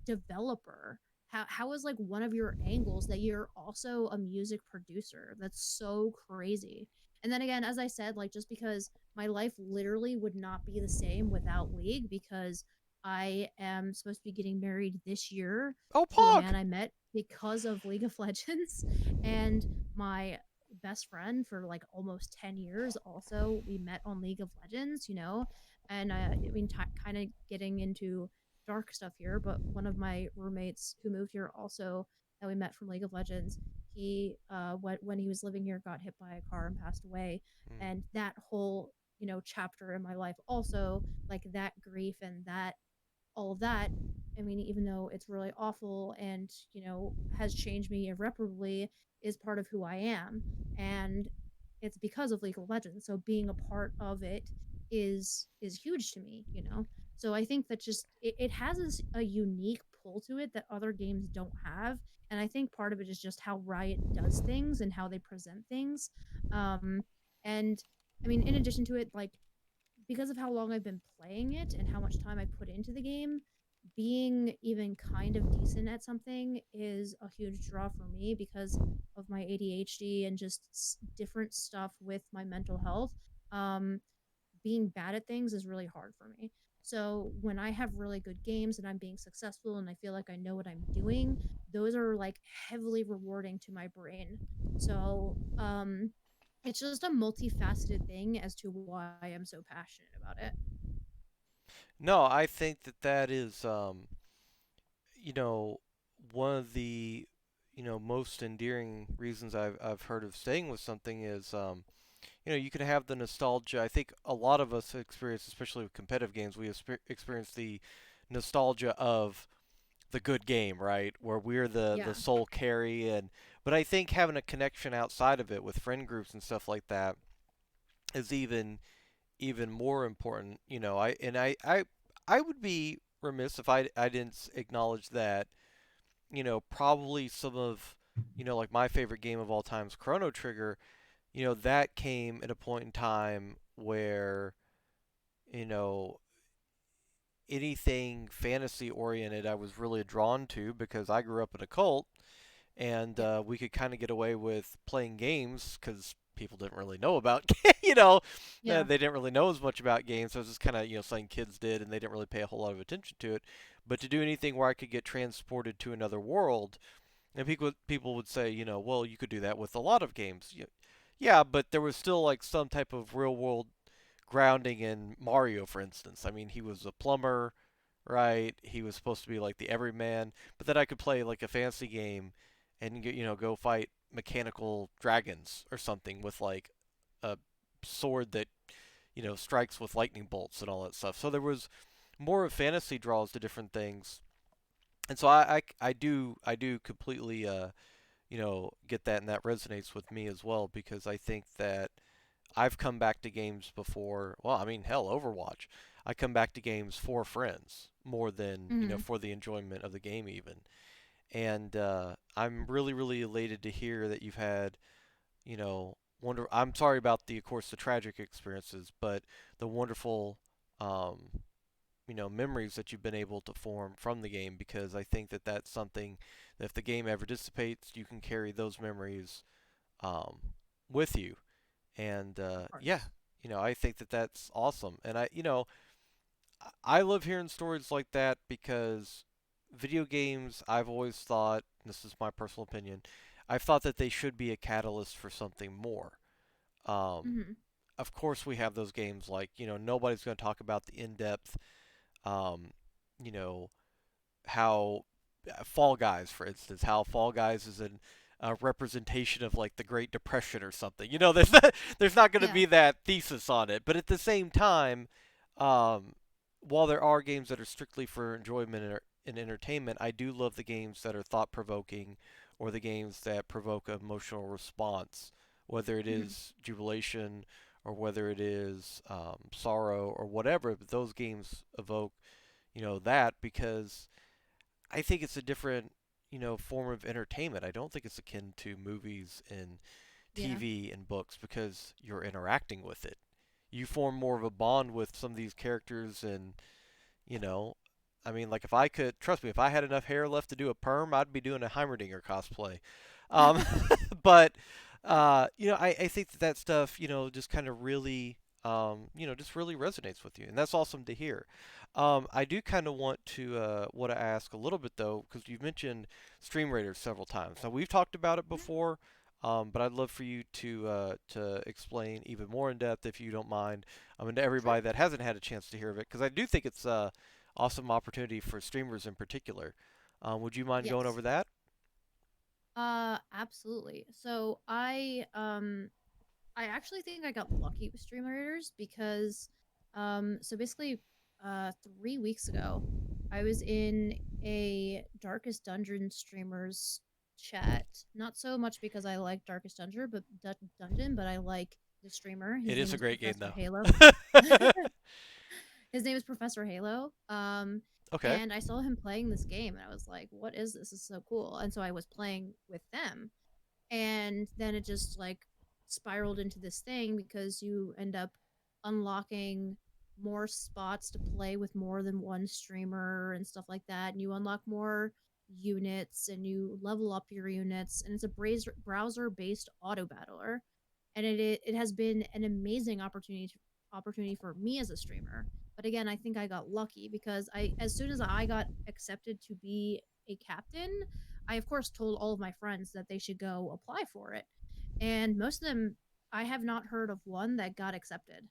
developer. How is like one of your angles that you're also a music producer? That's so crazy. And then again, as I said, like just because my life literally would not be the same without League, because I am supposed to be getting married this year Oh, to a Pog. man I met because of League of Legends. And my best friend for like almost 10 years also, we met on League of Legends, and I mean, kind of getting into dark stuff here, but one of my roommates who moved here also, that we met from League of Legends, he when he was living here got hit by a car and passed away. Mm. And that whole chapter in my life also, like that grief and that all of that, I mean, even though it's really awful and has changed me irreparably, is part of who I am. And it's because of League of Legends, so being a part of it is huge to me. So I think that just it has a unique pull to it that other games don't have. And I think part of it is just how Riot does things and how they present things. Um and I mean, in addition to it, like, because of how long I've been playing it and how much time I put into the game, being even kind of decent at something is a huge draw for me because of my ADHD and just different stuff with my mental health. Um, being bad at things is really hard for me. So when I have really good games and I'm being successful and I feel like I know what I'm doing, those are like heavily rewarding to my brain. So it's just a multifaceted thing as to why I'm so passionate about it. No, I think that that is, you know, one of the, most endearing reasons I've heard of staying with something is, you can have the nostalgia. I think a lot of us experience, especially with competitive games, we experience the nostalgia of the good game, right? Where we're the Yeah. sole carry, and but I think having a connection outside of it with friend groups and stuff like that is even more important. I would be remiss if I didn't acknowledge that. Probably some of like my favorite game of all time is Chrono Trigger. That came at a point in time where you know anything fantasy oriented I was really drawn to because I grew up in a cult, and Yeah. we could kind of get away with playing games because people didn't really know about you know Yeah. they didn't really know as much about games. So it was just kind of something kids did, and they didn't really pay a whole lot of attention to it. But to do anything where I could get transported to another world, and people would say, well, you could do that with a lot of games. Yeah, but there was still like some type of real world grounding in Mario, for instance. I mean, he was a plumber, right? He was supposed to be like the everyman, but then I could play like a fantasy game and go fight mechanical dragons or something with like a sword that strikes with lightning bolts and all that stuff. So there was more of fantasy draws to different things, and so I do completely get that, and that resonates with me as well because I think that I've come back to games before. Well, I mean, hell, Overwatch. I come back to games for friends more than Hmm. for the enjoyment of the game even. And I'm really really elated to hear that you've had wonder. I'm sorry about of course the tragic experiences, but the wonderful um, memories that you've been able to form from the game because I think that that's something that if the game ever dissipates, you can carry those memories um, with you. And Of yeah, course. I think that that's awesome. And I love hearing stories like that because video games, I've always thought, this is my personal opinion, I've thought that they should be a catalyst for something more. Um, Hmm. of course, we have those games like, nobody's going to talk about the in-depth, um, you know, how Fall Guys, for instance, how Fall Guys is an representation of like the Great Depression or something. There's not going to Yeah. be that thesis on it, but at the same time, um, while there are games that are strictly for enjoyment and entertainment, I do love the games that are thought provoking or the games that provoke an emotional response, whether it Hmm. is jubilation or whether it is sorrow or whatever. But those games evoke that because I think it's a different, form of entertainment. I don't think it's akin to movies and Yeah. TV and books because you're interacting with it. You form more of a bond with some of these characters, and you know, I mean, like if I could, trust me, if I had enough hair left to do a perm, I'd be doing a Heimerdinger cosplay. Um, but I think that stuff, just kind of really, just really resonates with you, and that's awesome to hear. I do kind of want to ask a little bit though, because you've mentioned Stream Raiders several times. Now we've talked about it before, but I'd love for you to explain even more in depth if you don't mind. And to Sure. everybody that hasn't had a chance to hear of it, because I do think it's awesome opportunity for streamers in particular. Would you mind going Yes. over that? Absolutely. So I actually think I got lucky with Stream Raiders because so basically 3 weeks ago I was in a Darkest Dungeon streamers chat. Not so much because I like Darkest Dungeon, but I like the streamer. It His is name a is great game Professor Halo. though. His name is Professor Halo. Okay. And I saw him playing this game and I was like, what is this? This is so cool. And so I was playing with them and then it just like spiraled into this thing because you end up unlocking more spots to play with more than one streamer and stuff like that. And you unlock more units and you level up your units. And it's a browser based auto battler. And it has been an amazing opportunity for me as a streamer. But again, I think I got lucky because I as soon as I got accepted to be a captain, I of course told all of my friends that they should go apply for it. And most of them, I have not heard of one that got accepted.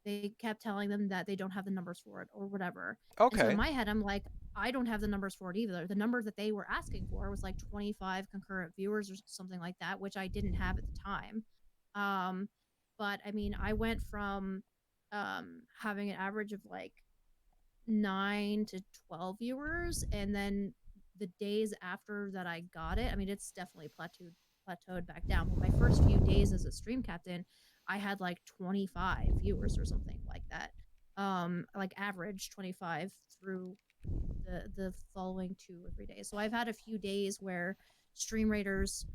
They kept telling them that they don't have the numbers for it or whatever. And so in Okay. my head, I'm like, I don't have the numbers for it either. The number that they were asking for was like 25 concurrent viewers or something like that, which I didn't have at the time. Um, but I mean, I went from having an average of like 9 to 12 viewers, and then the days after that I got it, I mean, it's definitely plateaued back down. But my first few days as a stream captain, I had like 25 viewers or something like that. Like average 25 through the following 2 or 3 days. So I've had a few days where stream raiders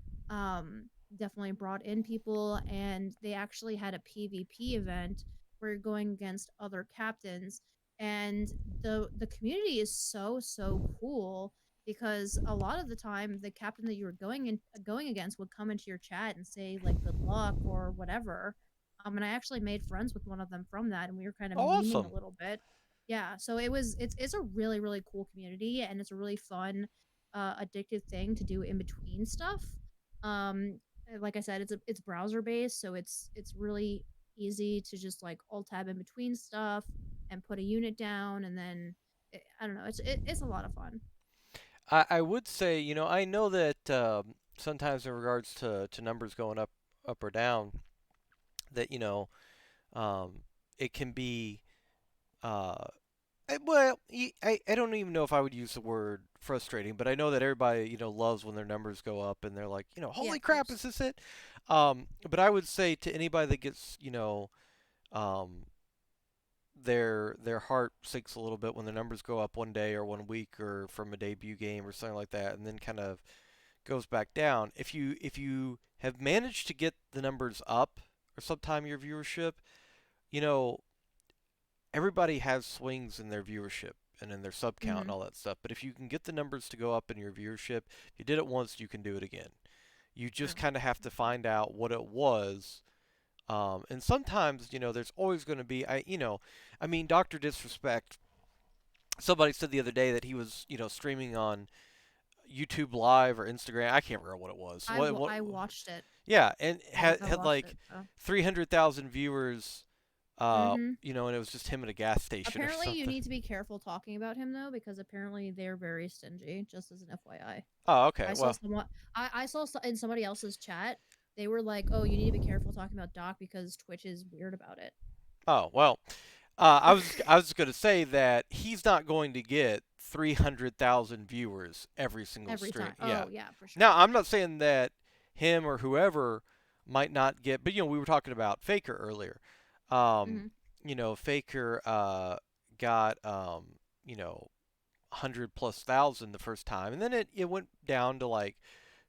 definitely brought in people, and they actually had a PvP event where you're going against other captains, and the community is so cool because a lot of the time the captain that you were going against would come into your chat and say like good luck or whatever. And I actually made friends with one of them from that, and we were kind of Oh, memeing a awesome. little bit. Yeah, so it's a really cool community, and it's a really fun addictive thing to do in between stuff. Um like I said, it's browser based, so it's really easy to just like alt tab in between stuff and put a unit down, and then I don't know, it's a lot of fun. I would say, I know that sometimes in regards to numbers going up or down, that um, it can be well, I don't even know if I would use the word frustrating, but I know that everybody loves when their numbers go up and they're like, Yeah, holy of crap, is course. this it? But I would say to anybody that gets um, their heart sinks a little bit when the numbers go up one day or one week or from a debut game or something like that, and then kind of goes back down. If you have managed to get the numbers up or sometime your viewership, you know everybody has swings in their viewership and in their sub count and Mhm. all that stuff. But if you can get the numbers to go up in your viewership, if you did it once, you can do it again. You just True. kind of have to True. find out what it was. And sometimes, there's always going to be, I mean, Dr. Disrespect, somebody said the other day that he was, streaming on YouTube Live or Instagram. I can't remember what it was. What, I watched it. yeah, and had, I had watched like it. So. 300,000 viewers, Mhm. and it was just him at a gas station or Apparently, you something. need to be careful talking about him though, because apparently they're very stingy. Just as an FYI, Oh, okay. I saw Well, someone. I saw in somebody else's chat. They were like, "Oh, you need to be careful talking about Doc because Twitch is weird about it." oh, well. I was going to say that he's not going to get 300,000 viewers every single Every stream. time. Yeah. Oh yeah, for Now, sure. I'm not saying that him or whoever might not get, but we were talking about Faker earlier. Um, Mhm. Faker got 100 plus thousand the first time, and then it went down to like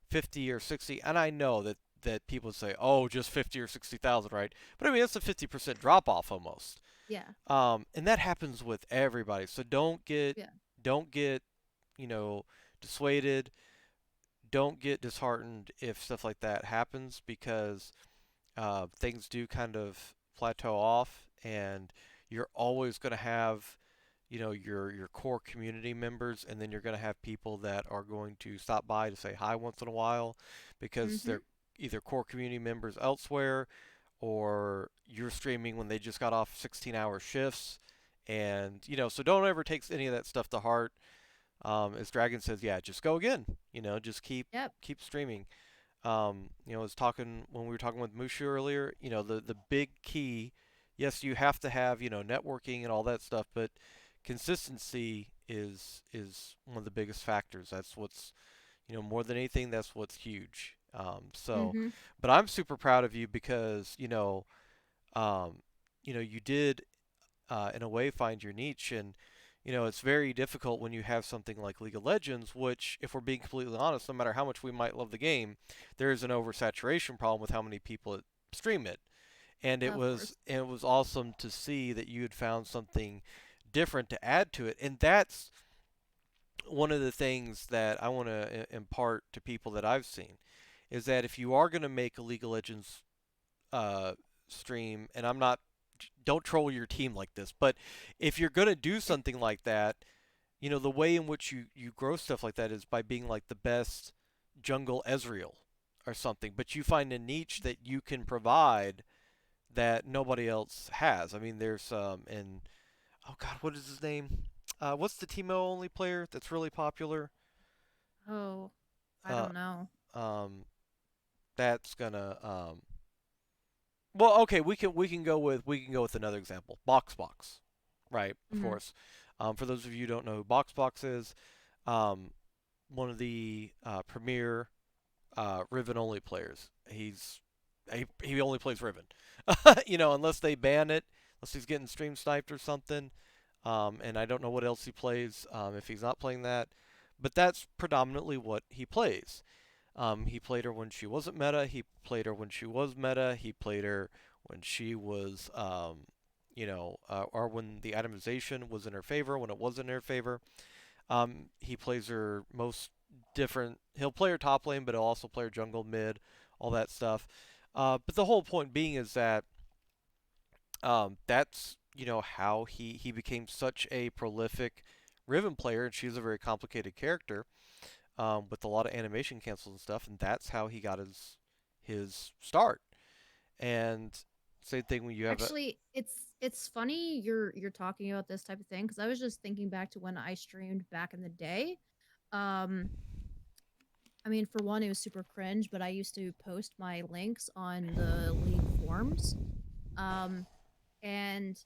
50 or 60. And I know that people say, "Oh, just 50 or 60,000, right?" But I mean, that's a 50% drop off almost. Yeah. And that happens with everybody. So Yeah. don't get you know dissuaded. Don't get disheartened if stuff like that happens because things do kind of plateau off, and you're always going to have your core community members, and then you're going to have people that are going to stop by to say hi once in a while because Mhm. they're either core community members elsewhere or you're streaming when they just got off 16-hour shifts. And so don't ever take any of that stuff to heart. As Dragon says, yeah, just go again. Just keep Yep. keep streaming. I was talking when we were talking with Mushu earlier. The big key. Yes, you have to have networking and all that stuff, but consistency is one of the biggest factors. That's what's more than anything. That's what's huge. Mhm. But I'm super proud of you because um, you did in a way find your niche, and it's very difficult when you have something like League of Legends, which, if we're being completely honest, no matter how much we might love the game, there is an oversaturation problem with how many people stream it. and Of course. it was awesome to see that you had found something different to add to it. And that's one of the things that I want to impart to people that I've seen is that if you are going to make a League of Legends uh, stream, and I'm not, don't troll your team like this, but if you're going to do something like that, you know, the way in which you grow stuff like that is by being like the best jungle Ezreal or something. But you find a niche that you can provide that nobody else has. I mean, there's and oh god, what is his name? What's the Teemo only player that's really popular? Oh, I Uh, don't know. um, that's gonna well, okay, we can go with another example. Box, right? Of Hmm. course. For those of you who don't know who Box is, um, one of the premier Riven only players. He only plays Riven, you know, unless they ban it, unless he's getting stream sniped or something. And I don't know what else he plays if he's not playing that, but that's predominantly what he plays. He played her when she wasn't meta. He played her when she was meta. He played her when she was, or when the itemization was in her favor, when it wasn't in her favor. He plays her most different. He'll play her top lane, but he'll also play her jungle, mid, all that stuff. But the whole point being is that that's how he became such a prolific Riven player, and she's a very complicated character with a lot of animation cancels and stuff, and that's how he got his start. And same thing when you have a Actually, it's funny you're talking about this type of thing because I was just thinking back to when I streamed back in the day. Um, I mean, for one, it was super cringe, but I used to post my links on the league forums. Um, and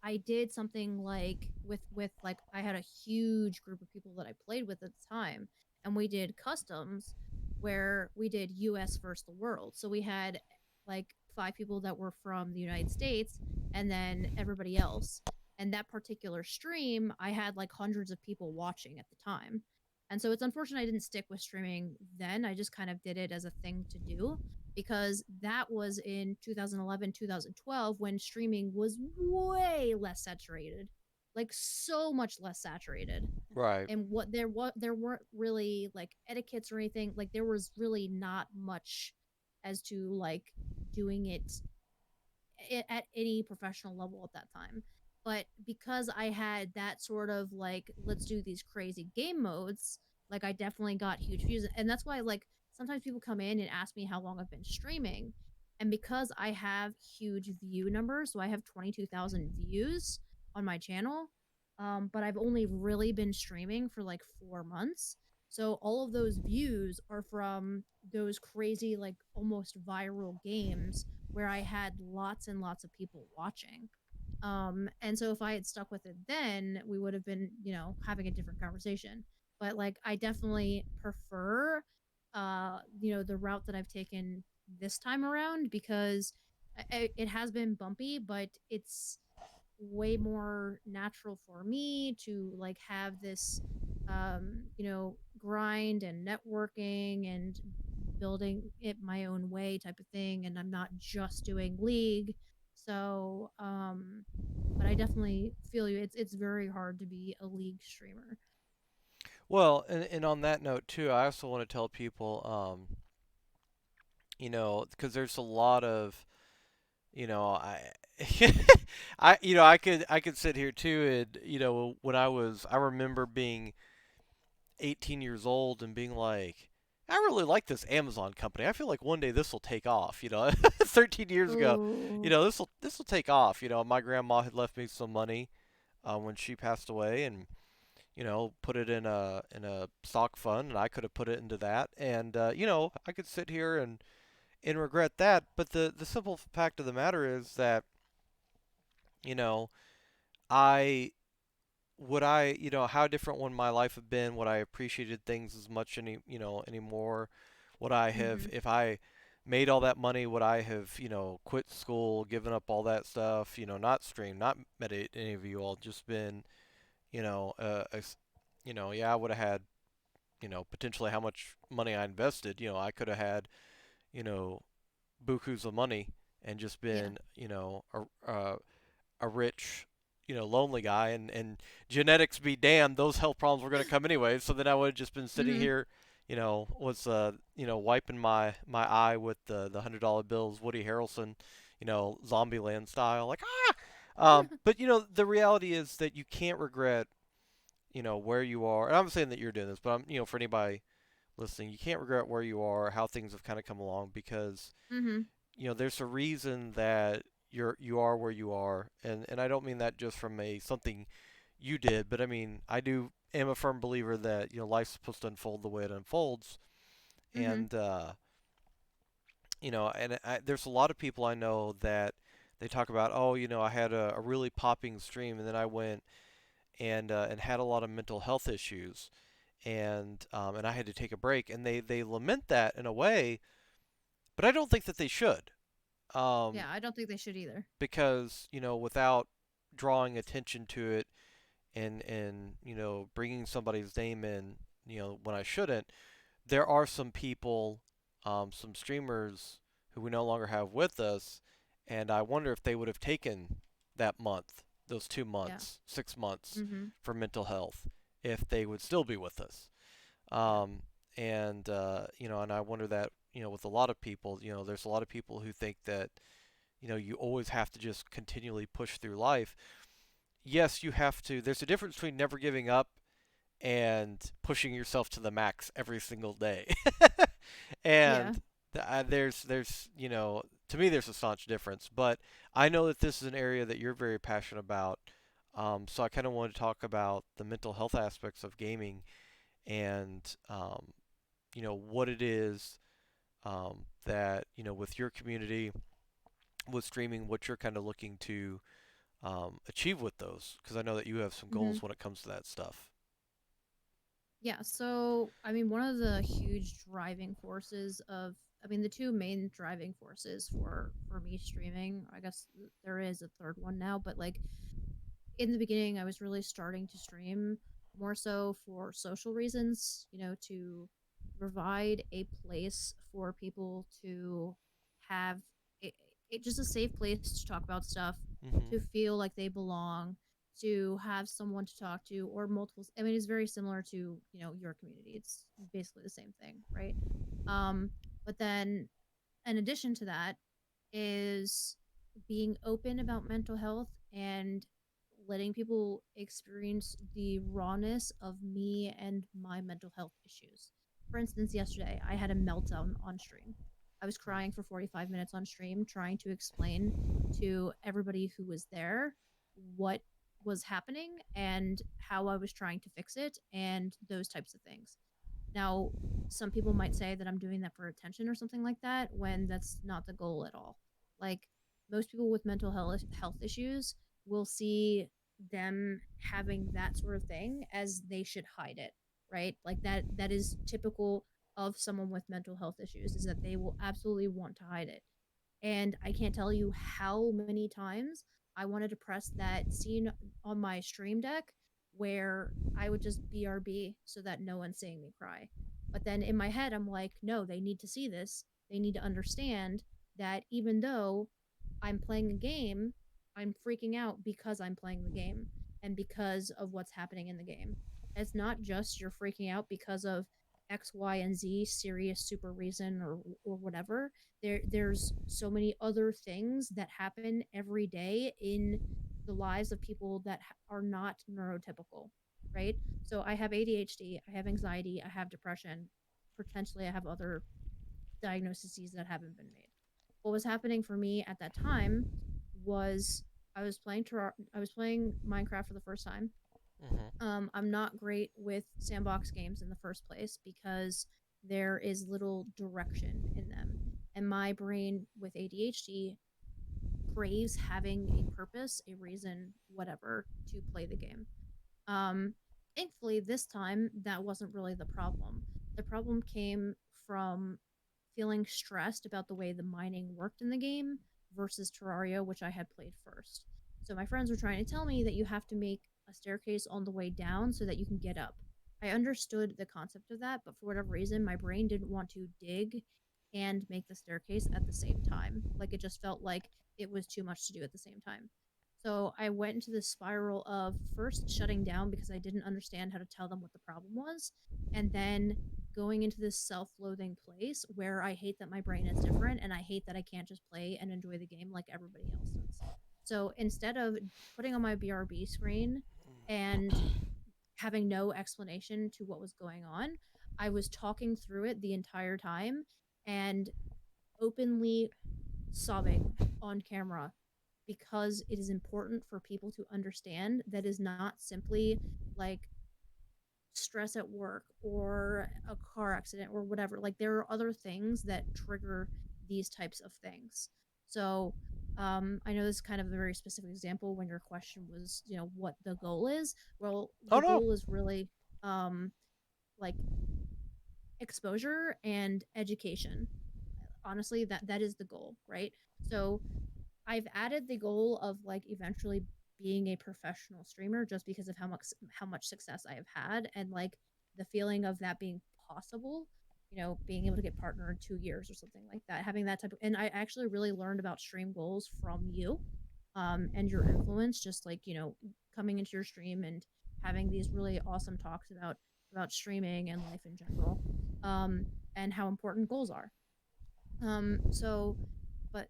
I did something like with like I had a huge group of people that I played with at the time, and we did customs where we did US versus the world. So we had like five people that were from the United States and then everybody else. And that particular stream, I had like hundreds of people watching at the time. And so it's unfortunate I didn't stick with streaming then. I just kind of did it as a thing to do because that was in 2011, 2012 when streaming was way less saturated. Like so much less saturated. right, And what there weren't really like etiquettes or anything. Like there was really not much as to like doing it at any professional level at that time. But because I had that sort of like, let's do these crazy game modes, like I definitely got huge views. And that's why, like, sometimes people come in and ask me how long I've been streaming. And because I have huge view numbers, so I have 22,000 views on my channel, but I've only really been streaming for like 4 months. So all of those views are from those crazy, like almost viral games where I had lots and lots of people watching. And so if I had stuck with it then, we would have been, having a different conversation. But like I definitely prefer the route that I've taken this time around because it has been bumpy, but it's way more natural for me to like have this grind and networking and building it my own way type of thing, and I'm not just doing league. So but I definitely feel you, it's very hard to be a league streamer. well, and on that note too, I also want to tell people, because there's a lot of, I, I could sit here too, and when I remember being 18 years old and being like, I really like this Amazon company. I feel like one day this will take off. 13 years ago, Oh. this will take off. My grandma had left me some money when she passed away, and put it in a stock fund, and I could have put it into that, and I could sit here and regret that. But the simple fact of the matter is that you know I how different would my life have been? Would I appreciated things as much anymore? Would I have, Mhm. if I made all that money, would I have, quit school, given up all that stuff, not streamed, not met any of you all, just been, you know, yeah, I would have had, potentially how much money I invested, I could have had, you know, bukus of money, and just Yeah. been, a rich, lonely guy, and genetics be damned, those health problems were going to come anyway. So then I would have just been sitting Mhm. here, was wiping my eye with the $100 bills, Woody Harrelson, Zombieland style, like ah. But the reality is that you can't regret, where you are. And I'm not saying that you're doing this, but for anybody listening, you can't regret where you are, how things have kind of come along, because Mhm. there's a reason that you are where you are, and I don't mean that just from a something you did, but I mean I do am a firm believer that life's supposed to unfold the way it unfolds, Mhm. and there's a lot of people I know that they talk about, oh, I had a really popping stream, and then I went and had a lot of mental health issues, and I had to take a break, and they lament that in a way, but I don't think that they should. Um, Yeah, I don't think they should either. because without drawing attention to it and bringing somebody's name in when I shouldn't, there are some people, some streamers who we no longer have with us, and I wonder if they would have taken that month, those two Yeah. months, 6 months Mhm. for mental health, if they would still be with us. Yeah. um, and I wonder that with a lot of people, there's a lot of people who think that you always have to just continually push through life. Yes, you have to. There's a difference between never giving up and pushing yourself to the max every single day. Yeah. and there's to me there's a staunch difference. But I know that this is an area that you're very passionate about. So I kind of want to talk about the mental health aspects of gaming and what it is, that with your community, with streaming, what you're kind of looking to achieve with those, because I know that you have some Mhm. goals when it comes to that stuff. Yeah, so I mean, one of the huge driving forces of, I mean, the two main driving forces for me streaming, I guess there is a third one now, but like in the beginning, I was really starting to stream more so for social reasons, to provide a place for people to have it, just a safe place to talk about stuff, to Mm-hmm. feel like they belong, to have someone to talk to, or multiple. I mean, it's very similar to your community. It's basically the same thing, right? Um, but then in addition to that is being open about mental health and letting people experience the rawness of me and my mental health issues. For instance, yesterday I had a meltdown on stream. I was crying for 45 minutes on stream, trying to explain to everybody who was there what was happening and how I was trying to fix it and those types of things. Now, some people might say that I'm doing that for attention or something like that when that's not the goal at all. Like most people with mental health issues will see them having that sort of thing as they should hide it, right? Like that is typical of someone with mental health issues is that they will absolutely want to hide it. And I can't tell you how many times I wanted to press that scene on my stream deck where I would just BRB so that no one's seeing me cry. But then in my head, I'm like, no, they need to see this. They need to understand that even though I'm playing a game, I'm freaking out because I'm playing the game and because of what's happening in the game. It's not just you're freaking out because of X, Y, and Z serious super reason or whatever. There's so many other things that happen every day in the lives of people that are not neurotypical, right? So I have ADHD, I have anxiety, I have depression, potentially I have other diagnoses that haven't been made. What was happening for me at that time was I was playing Minecraft for the first time. Mm-hmm. I'm not great with sandbox games in the first place because there is little direction in them. And my brain with ADHD craves having a purpose, a reason, whatever, to play the game. Um, Thankfully, this time that wasn't really the problem. The problem came from feeling stressed about the way the mining worked in the game versus Terraria, which I had played first. So my friends were trying to tell me that you have to make a staircase on the way down so that you can get up. I understood the concept of that, but for whatever reason, my brain didn't want to dig and make the staircase at the same time. Like it just felt like it was too much to do at the same time. So I went into this spiral of first shutting down because I didn't understand how to tell them what the problem was, and then going into this self-loathing place where I hate that my brain is different and I hate that I can't just play and enjoy the game like everybody else does. So instead of putting on my BRB screen and having no explanation to what was going on, I was talking through it the entire time and openly sobbing on camera because it is important for people to understand that is not simply like stress at work or a car accident or whatever. Like there are other things that trigger these types of things. So I know this is kind of a very specific example when your question was, what the goal is. Well, Oh the no. goal is really um, like exposure and education. Honestly, that is the goal, right? So I've added the goal of like eventually being a professional streamer just because of how much success I have had and like the feeling of that being possible, being able to get partner in 2 years or something like that. Having that type of and I actually really learned about stream goals from you and your influence just like, coming into your stream and having these really awesome talks about streaming and life in general. And how important goals are. So but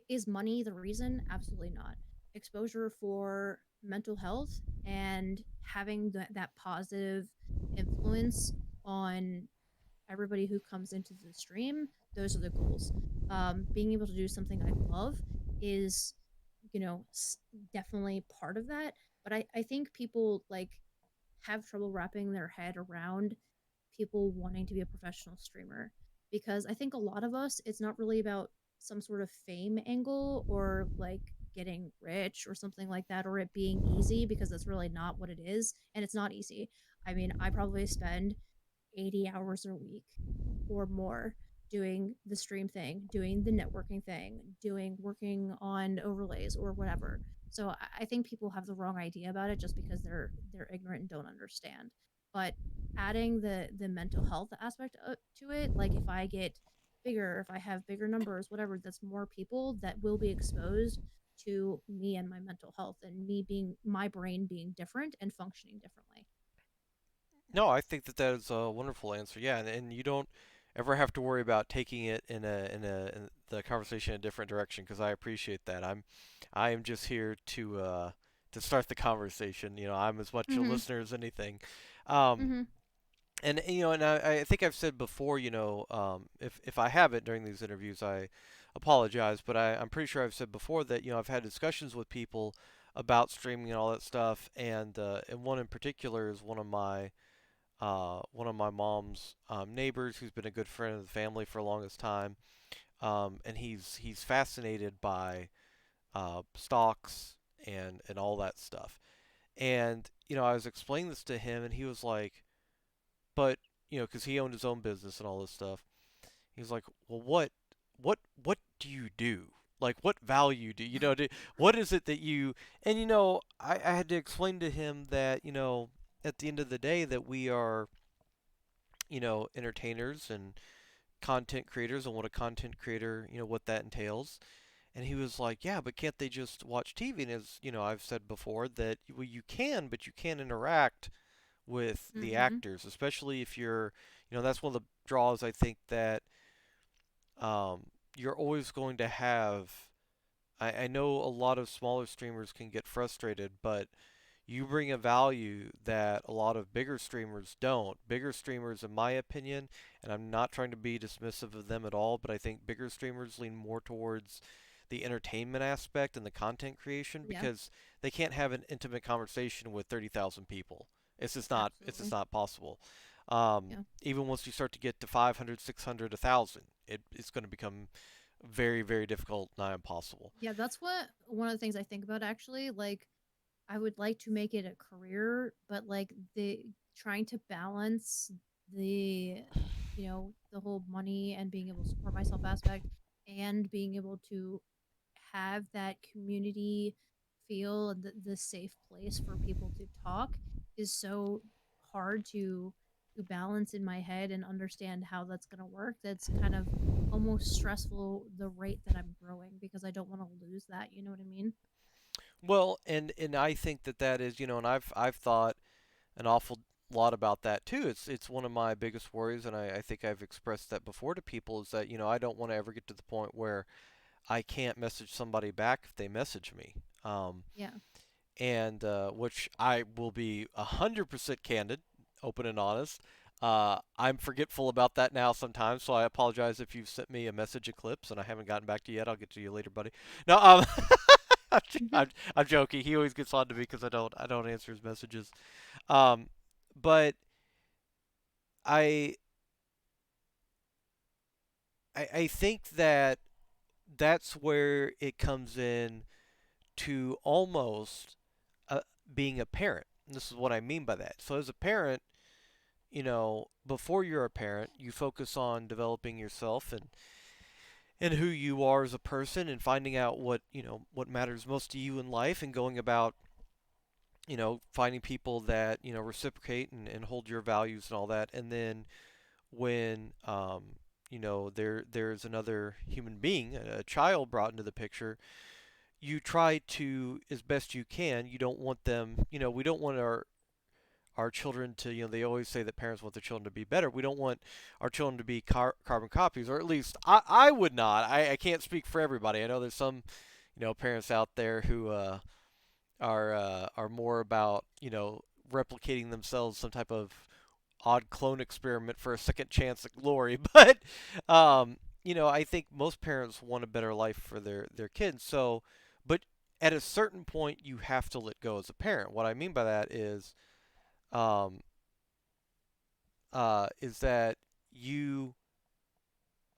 is money the reason? Absolutely not. Exposure for mental health and having that positive influence on everybody who comes into the stream, those are the goals. Being able to do something I love is, you know, definitely part of that. But I think people like have trouble wrapping their head around people wanting to be a professional streamer because I think a lot of us, it's not really about some sort of fame angle or like getting rich or something like that or it being easy because that's really not what it is and it's not easy. I mean, I probably spend 80 hours a week or more doing the stream thing, doing the networking thing, doing working on overlays or whatever. So I think people have the wrong idea about it just because they're ignorant and don't understand. But adding the mental health aspect to it, like if I get bigger, if I have bigger numbers, whatever, that's more people that will be exposed to me and my mental health and me being my brain being different and functioning differently. No, I think that that is a wonderful answer. Yeah, and you don't ever have to worry about taking it in the conversation in a different direction because I appreciate that. I am just here to start the conversation. You know, I'm as much a Mm-hmm. listener as anything. Um, Mm-hmm. and you know, and I think I've said before, you know, if I haven't during these interviews, I apologize, but I'm pretty sure I've said before that you know I've had discussions with people about streaming and all that stuff, and one in particular is one of my mom's neighbors who's been a good friend of the family for the longest time, and he's fascinated by stocks and all that stuff. And you know, I was explaining this to him, and he was like, "But you know, because he owned his own business and all this stuff." He's like, "Well, what do you do? Like, what value do you know? What is it that you?" And you know, I had to explain to him that you know, at the end of the day, that we are you know entertainers and content creators and what a content creator, you know, what that entails. And he was like, "Yeah, but can't they just watch TV?" And as you know, I've said before that well, you can, but you can't interact with the Mm-hmm. actors, especially if you're, you know, that's one of the draws I think that you're always going to have. I know a lot of smaller streamers can get frustrated, but you bring a value that a lot of bigger streamers don't. Bigger streamers, in my opinion, and I'm not trying to be dismissive of them at all, but I think bigger streamers lean more towards the entertainment aspect and the content creation Yeah, because they can't have an intimate conversation with 30,000 people. It's just absolutely. not possible. Yeah. Even once you start to get to 500, 600, 1,000, it's going to become very, very difficult, not impossible. Yeah, that's what one of the things I think about actually. Like, I would like to make it a career, but like the trying to balance the, the whole money and being able to support myself aspect and being able to have that community feel and the safe place for people to talk is so hard to to balance in my head and understand how that's going to work. That's kind of almost stressful the rate that I'm growing because I don't want to lose that. You know what I mean? Well, and I think that that is, and I've thought an awful lot about that too. It's one of my biggest worries, and I think I've expressed that before to people is that I don't want to ever get to the point where I can't message somebody back if they message me. Um, Yeah. and which I will be 100% candid, open and honest. I'm forgetful about that now sometimes, so I apologize if you've sent me a message Eclipse and I haven't gotten back to you yet. I'll get to you later, buddy. No, I'm, I'm joking. He always gets on to me because I don't answer his messages. Um, but I I think that that's where it comes in to almost uh, being a parent. And this is what I mean by that. So as a parent, before you're a parent, you focus on developing yourself and who you are as a person and finding out what matters most to you in life and going about, finding people that, reciprocate and hold your values and all that. And then when there's another human being, a child brought into the picture, you try to as best you can. You don't want them, we don't want our children to, they always say that parents want their children to be better. We don't want our children to be carbon copies, or at least I would not. I can't speak for everybody. I know there's some, parents out there who are more about, replicating themselves, some type of odd clone experiment for a second chance at glory. But, I think most parents want a better life for their kids. So, but at a certain point, you have to let go as a parent. What I mean by that um, is that you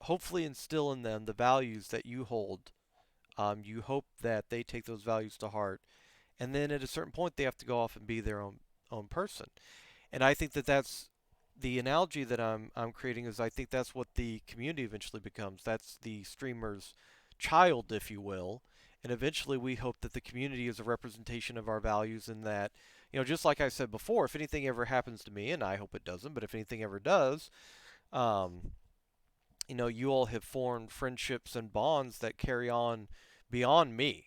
hopefully instill in them the values that you hold. You hope that they take those values to heart, and then at a certain point, they have to go off and be their own person. And I think that that's the analogy that I'm creating is I think that's what the community eventually becomes. That's the streamer's child, if you will. And eventually we hope that the community is a representation of our values and that, just like I said before, if anything ever happens to me, and I hope it doesn't, but if anything ever does, um, you all have formed friendships and bonds that carry on beyond me.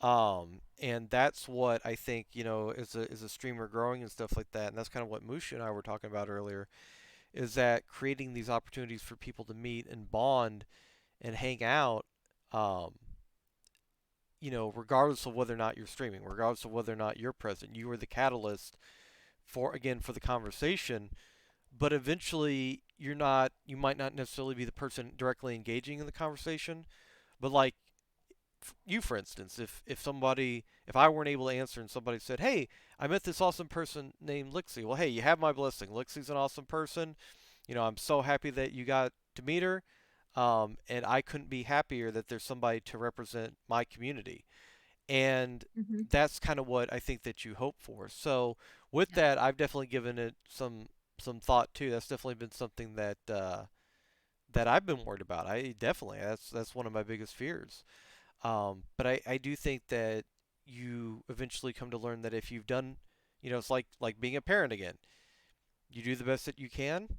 And that's what I think, as a streamer growing and stuff like that. And that's kind of what Musha and I were talking about earlier, is that creating these opportunities for people to meet and bond and hang out, um, regardless of whether or not you're streaming, regardless of whether or not you're present, you are the catalyst for the conversation. But eventually, you might not necessarily be the person directly engaging in the conversation, but like you, for instance, if I weren't able to answer and somebody said, "Hey, I met this awesome person named Lyxie," well, hey, you have my blessing. Lyxie's an awesome person. I'm so happy that you got to meet her, and I couldn't be happier that there's somebody to represent my community. And Hmm. that's kind of what I think that you hope for. So with Yeah. that, I've definitely given it some thought too. That's definitely been something that I've been worried about. I definitely that's one of my biggest fears. But I do think that you eventually come to learn that if you've done, it's like being a parent again. You do the best that you can,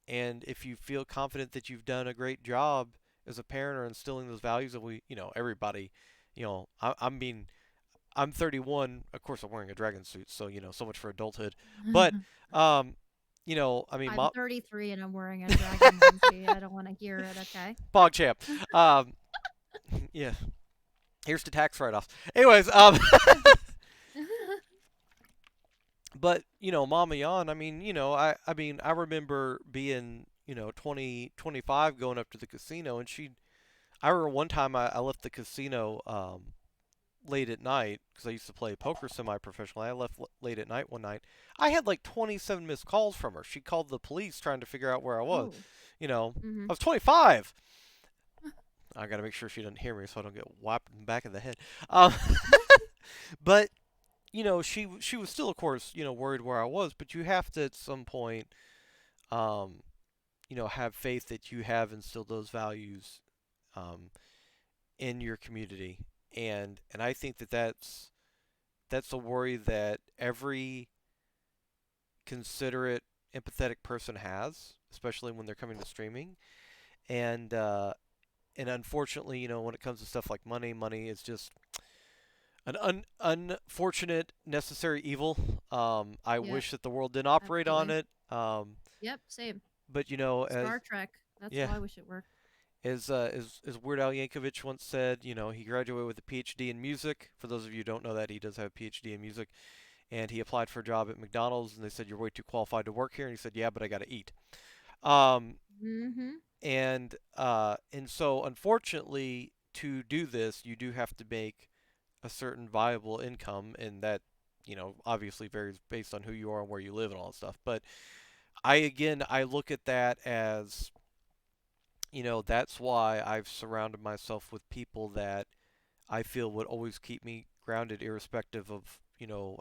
and if you feel confident that you've done a great job as a parent or instilling those values that everybody, I'm being I'm 31. Of course, I'm wearing a dragon suit, so so much for adulthood. But um, I mean, I'm 33 and I'm wearing a dragon onesie. I don't want to hear it, okay? Pog champ. Um, yeah. Here's the tax write-offs. Anyways, but Mama Yan, I mean, I remember being 20, 25, going up to the casino, and I remember one time I left the casino late at night because I used to play poker semi-professionally. I left late at night one night. I had like 27 missed calls from her. She called the police trying to figure out where I was. Oh. I was 25. I got to make sure she doesn't hear me so I don't get whapped in the back of the head. Um, but she was still, of course, worried where I was. But you have to at some point, um, have faith that you have instilled those values um, in your community, and I think that that's a worry that every considerate empathetic person has, especially when they're coming to streaming. And unfortunately, when it comes to stuff like money, money is just an unfortunate necessary evil. I Yep, wish that the world didn't operate on absolutely. it. Yep, same. But as Star Trek. That's how yeah, I wish it worked. as Weird Al Yankovic once said, he graduated with a PhD in music. For those of you who don't know that, he does have a PhD in music, and he applied for a job at McDonald's, and they said you're way too qualified to work here, and he said, yeah, but I got to eat. Um, Mm-hmm. and so unfortunately, to do this, you do have to make a certain viable income, and that obviously varies based on who you are and where you live and all that stuff. But I look at that as that's why I've surrounded myself with people that I feel would always keep me grounded, irrespective of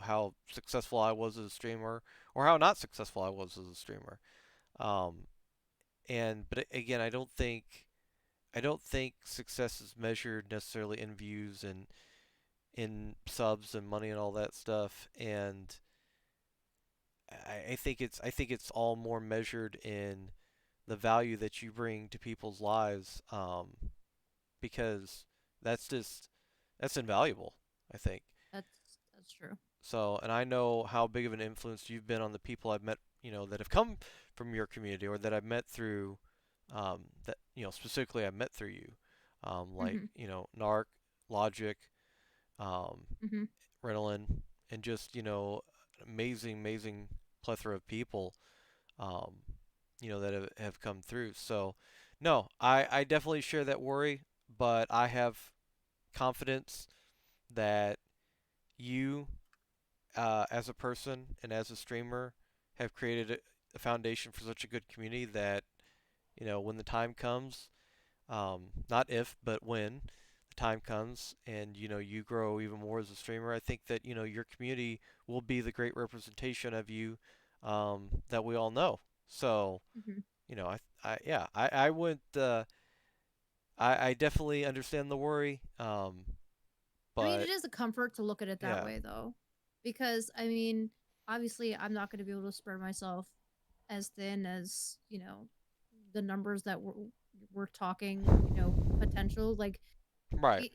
how successful I was as a streamer or how not successful I was as a streamer. Um, but again, I don't think success is measured necessarily in views and in subs and money and all that stuff. And I think it's all more measured in the value that you bring to people's lives, because that's just that's invaluable. I think That's true. so, and I know how big of an influence you've been on the people I've met, that have come from your community or that I've met through, that specifically I met through you, like Mm-hmm. Narc, Logic, um, Mm-hmm. Ritalin, and just an amazing, amazing plethora of people, um, that have come through. So, no, I definitely share that worry, but I have confidence that you, as a person and as a streamer, have created a foundation for such a good community that when the time comes, not if, but when the time comes, and you grow even more as a streamer, I think that your community will be the great representation of you, that we all know. So Mm-hmm. yeah, I wouldn't. I definitely understand the worry. I mean, But it is a comfort to look at it that yeah, way, though, because I mean, obviously, I'm not going to be able to spread myself as thin as the numbers that we're talking. Potential like right, it,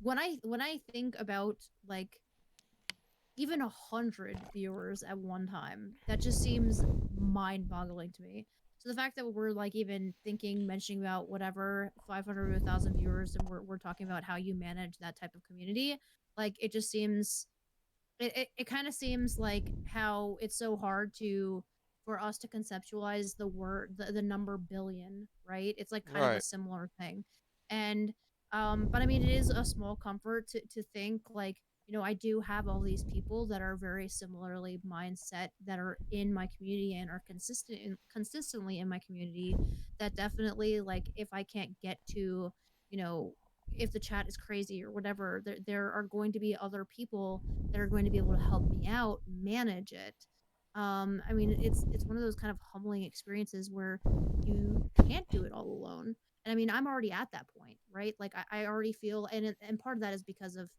when I think about like even 100 viewers at one time, that just seems mind-boggling to me. So the fact that we're like even thinking, mentioning about whatever 500 or 1,000 viewers, and we're talking about how you manage that type of community, like it just seems it kind of seems like how it's so hard to for us to conceptualize the number billion, right? It's like kind of a right, similar thing. And but I mean it is a small comfort to think like I do have all these people that are very similarly mindset that are in my community and are consistently in my community, that definitely like if I can't get to you know if the chat is crazy or whatever, there are going to be other people that are going to be able to help me out manage it. I mean, it's one of those kind of humbling experiences where you can't do it all alone. And I mean, I'm already at that point, right? Like I already feel, and part of that is because of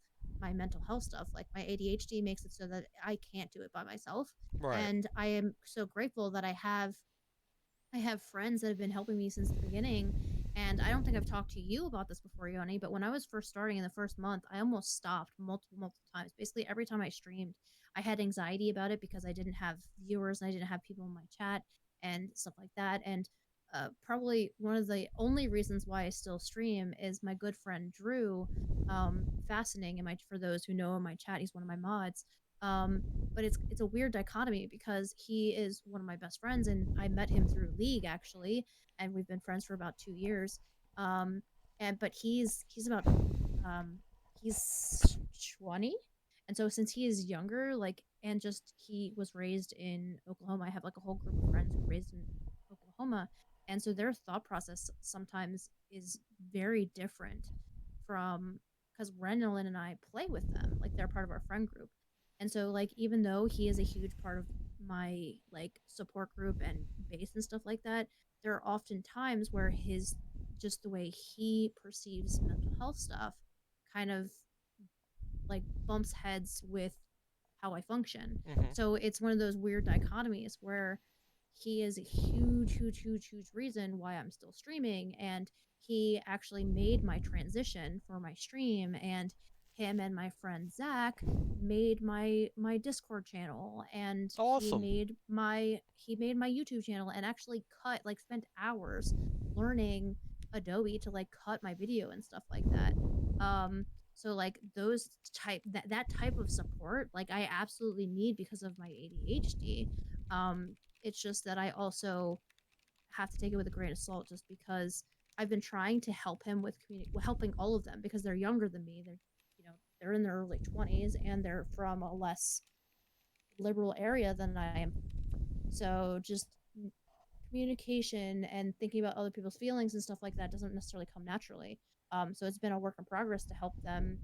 my mental health stuff. Like my ADHD makes it so that I can't do it by myself. right, And I am so grateful that I have friends that have been helping me since the beginning. And I don't think I've talked to you about this before, Yoni, but when I was first starting in the first month, I almost stopped multiple times. Basically, every time I streamed, I had anxiety about it because I didn't have viewers and I didn't have people in my chat and stuff like that. And probably one of the only reasons why I still stream is my good friend Drew. Fascinating, in my for those who know in my chat, he's one of my mods. Um, but it's a weird dichotomy because he is one of my best friends and I met him through League actually, and we've been friends for about 2 years. Um, and but he's about um he's 20, and so since he is younger, like and just he was raised in Oklahoma. I have like a whole group of friends who were raised in Oklahoma, and so their thought process sometimes is very different from because Renelin and I play with them, like they're part of our friend group. And so like even though he is a huge part of my like support group and base and stuff like that, there are often times where his just the way he perceives mental health stuff kind of like bumps heads with how I function. hmm So it's one of those weird dichotomies where he is a huge, huge, huge, huge reason why I'm still streaming. And he actually made my transition for my stream. And him and my friend Zach made my Discord channel, and Awesome. he made my YouTube channel, and actually cut like spent hours learning Adobe to like cut my video and stuff like that. So like that type of support, like I absolutely need because of my ADHD. It's just that I also have to take it with a grain of salt, just because I've been trying to help him with helping all of them because they're younger than me. They're in their early 20s, and they're from a less liberal area than I am. So just communication and thinking about other people's feelings and stuff like that doesn't necessarily come naturally. So it's been a work in progress to help them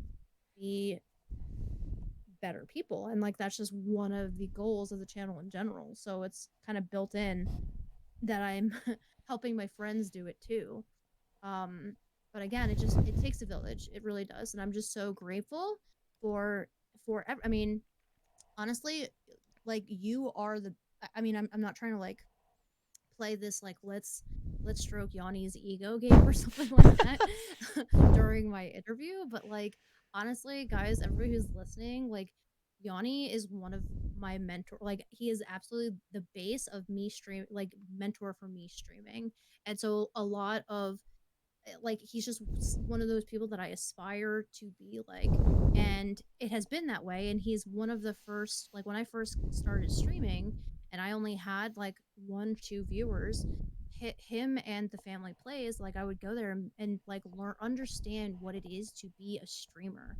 be better people, and like that's just one of the goals of the channel in general. So it's kind of built in that I'm helping my friends do it too. um but again, it takes a village, it really does, and I'm just so grateful for I mean, honestly, like you are the I mean, I'm not trying to like play this like let's stroke Yanni's ego game or something like that during my interview. But like honestly, guys, everybody who's listening, like Yanni is one of my mentor. Like he is absolutely the base of me stream, like mentor for me streaming. And so a lot of like he's just one of those people that I aspire to be like, and it has been that way. And he's one of the first, like when I first started streaming and I only had like 1 2 viewers, him and the family plays, like I would go there and like learn, understand what it is to be a streamer,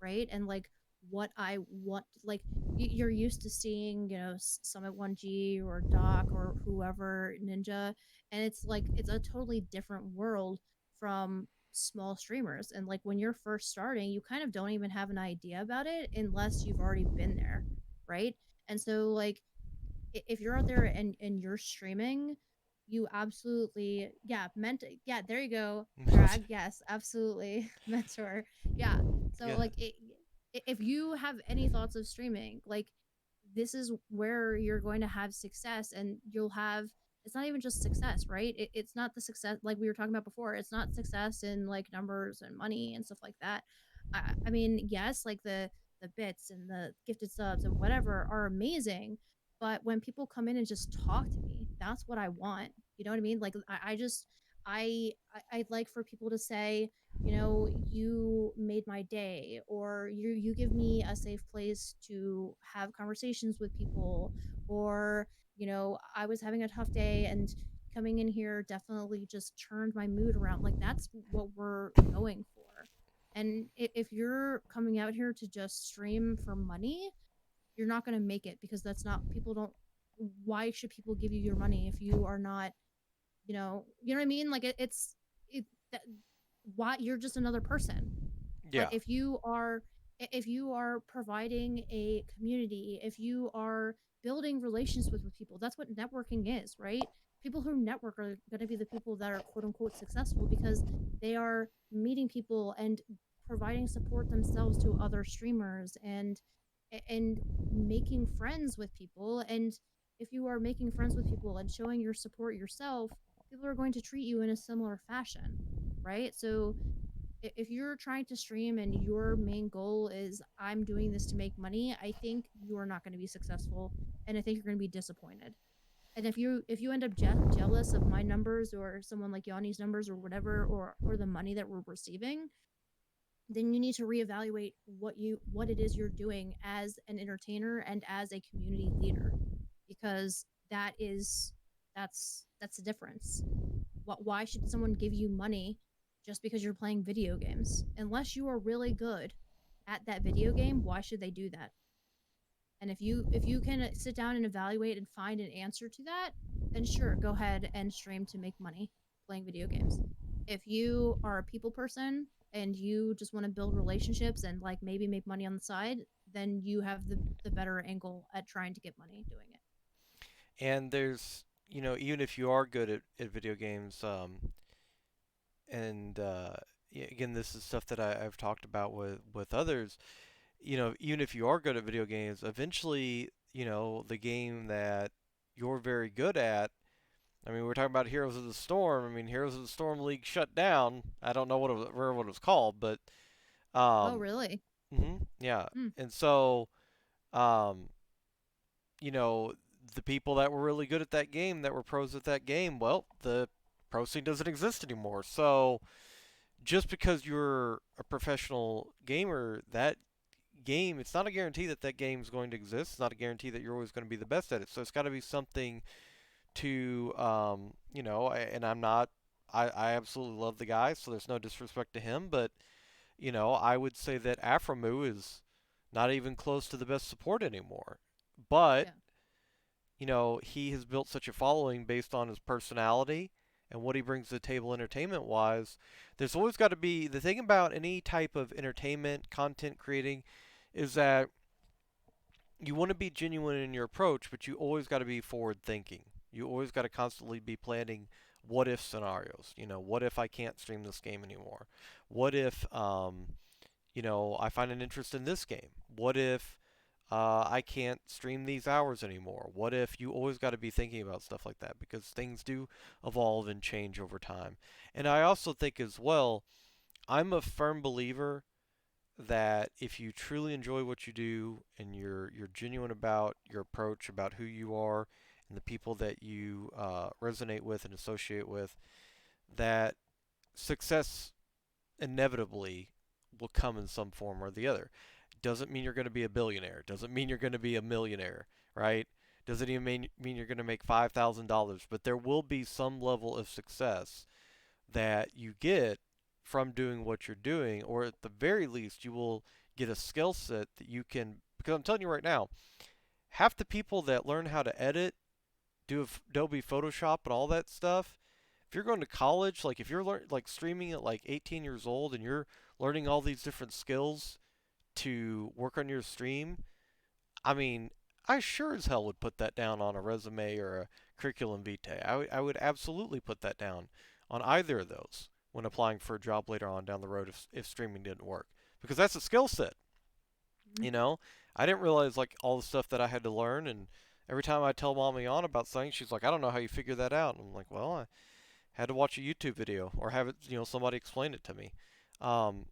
right? And like what I want, like you're used to seeing, Summit 1G or Doc or whoever, Ninja, and it's like it's a totally different world from small streamers. And like when you're first starting, you kind of don't even have an idea about it unless you've already been there, right? And so like if you're out there and you're streaming, you absolutely, yeah, there you go, drag, yes, absolutely, mentor, yeah. So Yeah. like if you have any thoughts of streaming, like this is where you're going to have success, and you'll have, it's not even just success, right? It's not the success like we were talking about before. It's not success in like numbers and money and stuff like that. I mean, yes, like the bits and the gifted subs and whatever are amazing, but when people come in and just talk to me, that's what I want. You know what I mean? Like I just I'd like for people to say, you made my day, or you give me a safe place to have conversations with people, or I was having a tough day, and coming in here definitely just turned my mood around. Like that's what we're going for. And if you're coming out here to just stream for money, you're not going to make it, because that's not, people don't, why should people give you your money if you are not, what I mean? Like it that, why, you're just another person. But Yeah. if you are providing a community, if you are building relations with people, that's what networking is, right? People who network are going to be the people that are quote unquote successful, because they are meeting people and providing support themselves to other streamers, and making friends with people. And if you are making friends with people and showing your support yourself, people are going to treat you in a similar fashion, right? So if you're trying to stream and your main goal is I'm doing this to make money, I think you are not going to be successful, and I think you're going to be disappointed. And if you end up jealous of my numbers or someone like Yanni's numbers or whatever, or the money that we're receiving, then you need to reevaluate what it is you're doing as an entertainer and as a community leader, because that's the difference. Why should someone give you money just because you're playing video games? Unless you are really good at that video game, why should they do that? And if you can sit down and evaluate and find an answer to that, then sure, go ahead and stream to make money playing video games. If you are a people person and you just want to build relationships and like maybe make money on the side, then you have the better angle at trying to get money doing it. And there's, even if you are good at video games, and yeah, again, this is stuff that I've talked about with others. Even if you are good at video games, eventually, the game that you're very good at. I mean, we're talking about Heroes of the Storm. I mean, Heroes of the Storm League shut down. I don't know what it was called, but Oh, um, really? yeah. Hmm. And so, um, you know, the people that were really good at that game, that were pros at that game, well, the pro scene doesn't exist anymore. So just because you're a professional gamer, that game, it's not a guarantee that that game's going to exist. It's not a guarantee that you're always going to be the best at it. So it's got to be something to, and I'm not, I absolutely love the guy, so there's no disrespect to him, but, I would say that Aframu is not even close to the best support anymore. But Yeah. he has built such a following based on his personality and what he brings to the table entertainment wise. There's always got to be the thing about any type of entertainment content creating is that you want to be genuine in your approach, but you always got to be forward thinking. You always got to constantly be planning what if scenarios. What if I can't stream this game anymore? What if I find an interest in this game? What if I can't stream these hours anymore? What if you always got to be thinking about stuff like that because things do evolve and change over time. And I also think as well, I'm a firm believer that if you truly enjoy what you do and you're genuine about your approach, about who you are, and the people that you resonate with and associate with, that success inevitably will come in some form or the other. Doesn't mean you're going to be a billionaire. Doesn't mean you're going to be a millionaire, right? Doesn't even mean you're going to make $5,000, but there will be some level of success that you get from doing what you're doing, or at the very least, you will get a skill set that you can. Because I'm telling you right now, half the people that learn how to edit, do Adobe Photoshop and all that stuff, if you're going to college, like if you're like streaming at like 18 years old and you're learning all these different skills to work on your stream, I mean, I sure as hell would put that down on a resume or a curriculum vitae. I would absolutely put that down on either of those when applying for a job later on down the road if streaming didn't work. Because that's a skill set, Mhm. you know? I didn't realize like all the stuff that I had to learn, and every time I tell mommy on about something, she's like, I don't know how you figure that out. And I'm like, well, I had to watch a YouTube video or have it, somebody explain it to me. Um,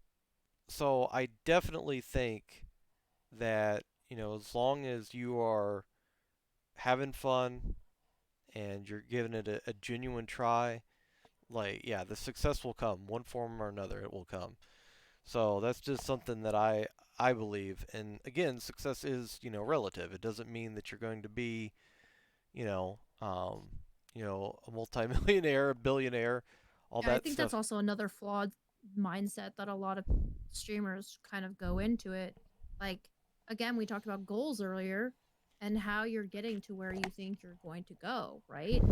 so I definitely think that, as long as you are having fun and you're giving it a genuine try, like, yeah, the success will come. One form or another, it will come. So that's just something that I believe. And again, success is, relative. It doesn't mean that you're going to be, you know, um, a multimillionaire, a billionaire, all Yeah, I that think that's stuff. also another flawed mindset that a lot of streamers kind of go into it. Like, again, we talked about goals earlier and how you're getting to where you think you're going to go, right?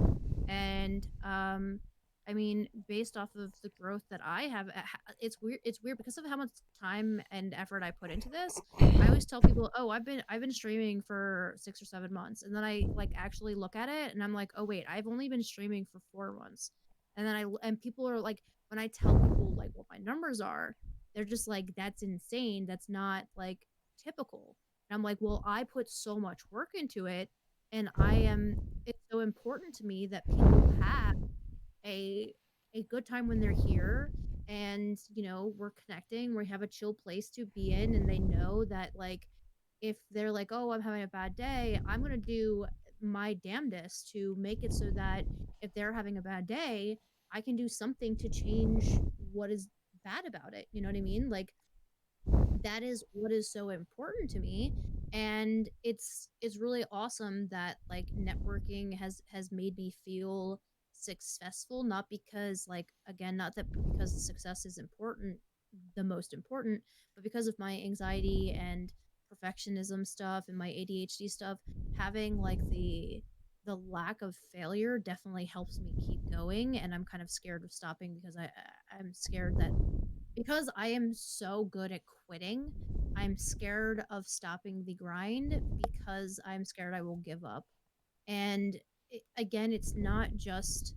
And I mean, based off of the growth that I have, it's weird because of how much time and effort I put into this. I always tell people, "Oh, I've been streaming for 6 or 7 months." And then I like actually look at it and I'm like, "Oh, wait, I've only been streaming for 4 months." And then and people are like, when I tell people like what my numbers are, they're just like, "That's insane. That's not like typical." And I'm like, "Well, I put so much work into it and it's so important to me that people have a good time when they're here, and we're connecting, we have a chill place to be in, and they know that like if they're like, oh, I'm having a bad day, I'm going to do my damnedest to make it so that if they're having a bad day, I can do something to change what is bad about it. You know what I mean? Like, that is what is so important to me. And it's really awesome that like networking has made me feel successful, not because like, again, not that because success is important, the most important, but because of my anxiety and perfectionism stuff and my ADHD stuff. Having like the lack of failure definitely helps me keep going, and I'm kind of scared of stopping because I'm scared that because I am so good at quitting, I'm scared of stopping the grind because I'm scared I will give up. And again, it's not just,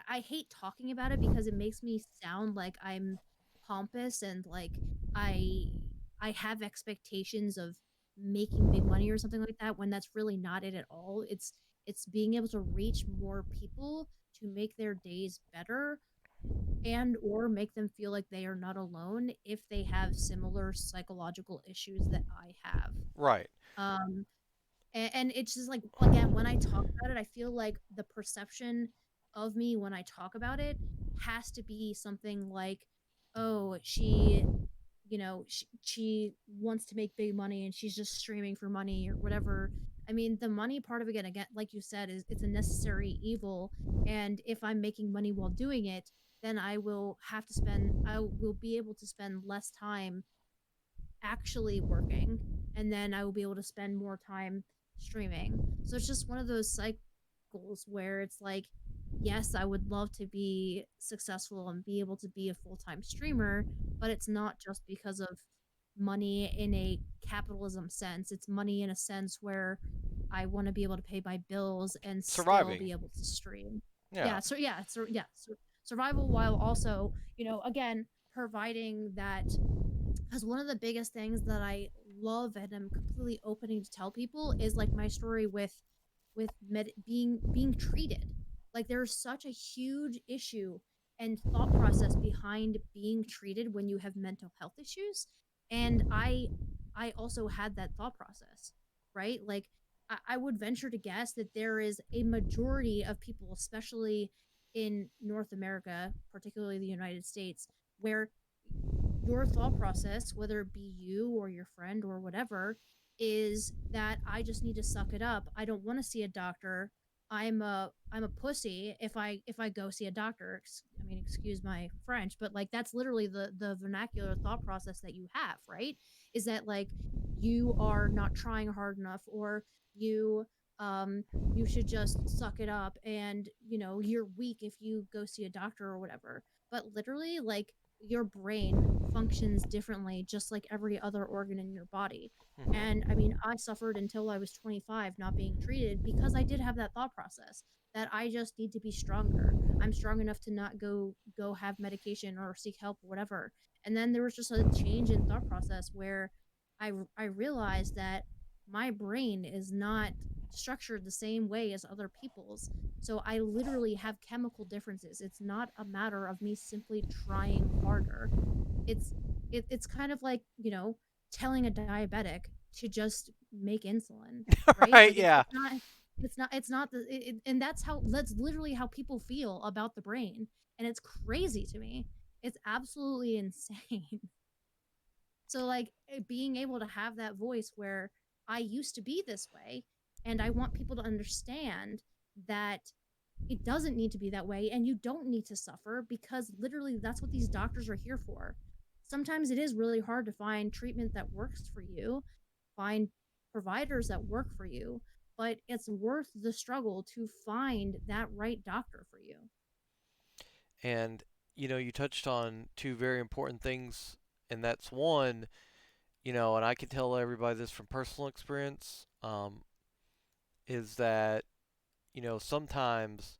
I hate talking about it because it makes me sound like I'm pompous and like I I have expectations of making big money or something like that when that's really not it at all. It's being able to reach more people to make their days better and or make them feel like they are not alone if they have similar psychological issues that I have. Right. Um and it's just like, again, when I talk about it, I feel like the perception of me when I talk about it has to be something like, oh, she wants to make big money and she's just streaming for money or whatever. I mean, the money part of it, again, like you said, is it's a necessary evil. And if I'm making money while doing it, then I will be able to spend less time actually working, and then I will be able to spend more time streaming. So it's just one of those cycles where it's like, yes, I would love to be successful and be able to be a full-time streamer, but it's not just because of money in a capitalism sense. It's money in a sense where I want to be able to pay my bills and still Surviving. be able to stream. Yeah. Yeah, survival while also, again, providing that, because one of the biggest things that I love and I'm completely opening to tell people is like my story being treated. Like there's such a huge issue and thought process behind being treated when you have mental health issues, and I also had that thought process, right? Like I would venture to guess that there is a majority of people, especially in North America, particularly the United States, where your thought process, whether it be you or your friend or whatever, is that I just need to suck it up. I don't want to see a doctor. I'm a pussy if I go see a doctor. I mean, excuse my French, but like that's literally the vernacular thought process that you have, right? Is that like you are not trying hard enough, or you um you should just suck it up, and you're weak if you go see a doctor or whatever. But literally, like, your brain functions differently just like every other organ in your body. And I Hmm. mean, I suffered until I was 25 not being treated because I did have that thought process that I just need to be stronger. I'm strong enough to not go have medication or seek help or whatever. And then there was just a change in thought process where I realized that my brain is not structured the same way as other people's. So I literally have chemical differences. It's not a matter of me simply trying harder. It's it's kind of like, telling a diabetic to just make insulin, right? Right. Like Yeah. it's not and that's literally how people feel about the brain, and it's crazy to me. It's absolutely insane. So like, being able to have that voice where I used to be this way, and I want people to understand that it doesn't need to be that way and you don't need to suffer, because literally that's what these doctors are here for. Sometimes it is really hard to find treatment that works for you, find providers that work for you, but it's worth the struggle to find that right doctor for you. And you touched on two very important things, and that's one, and I can tell everybody this from personal experience, is that sometimes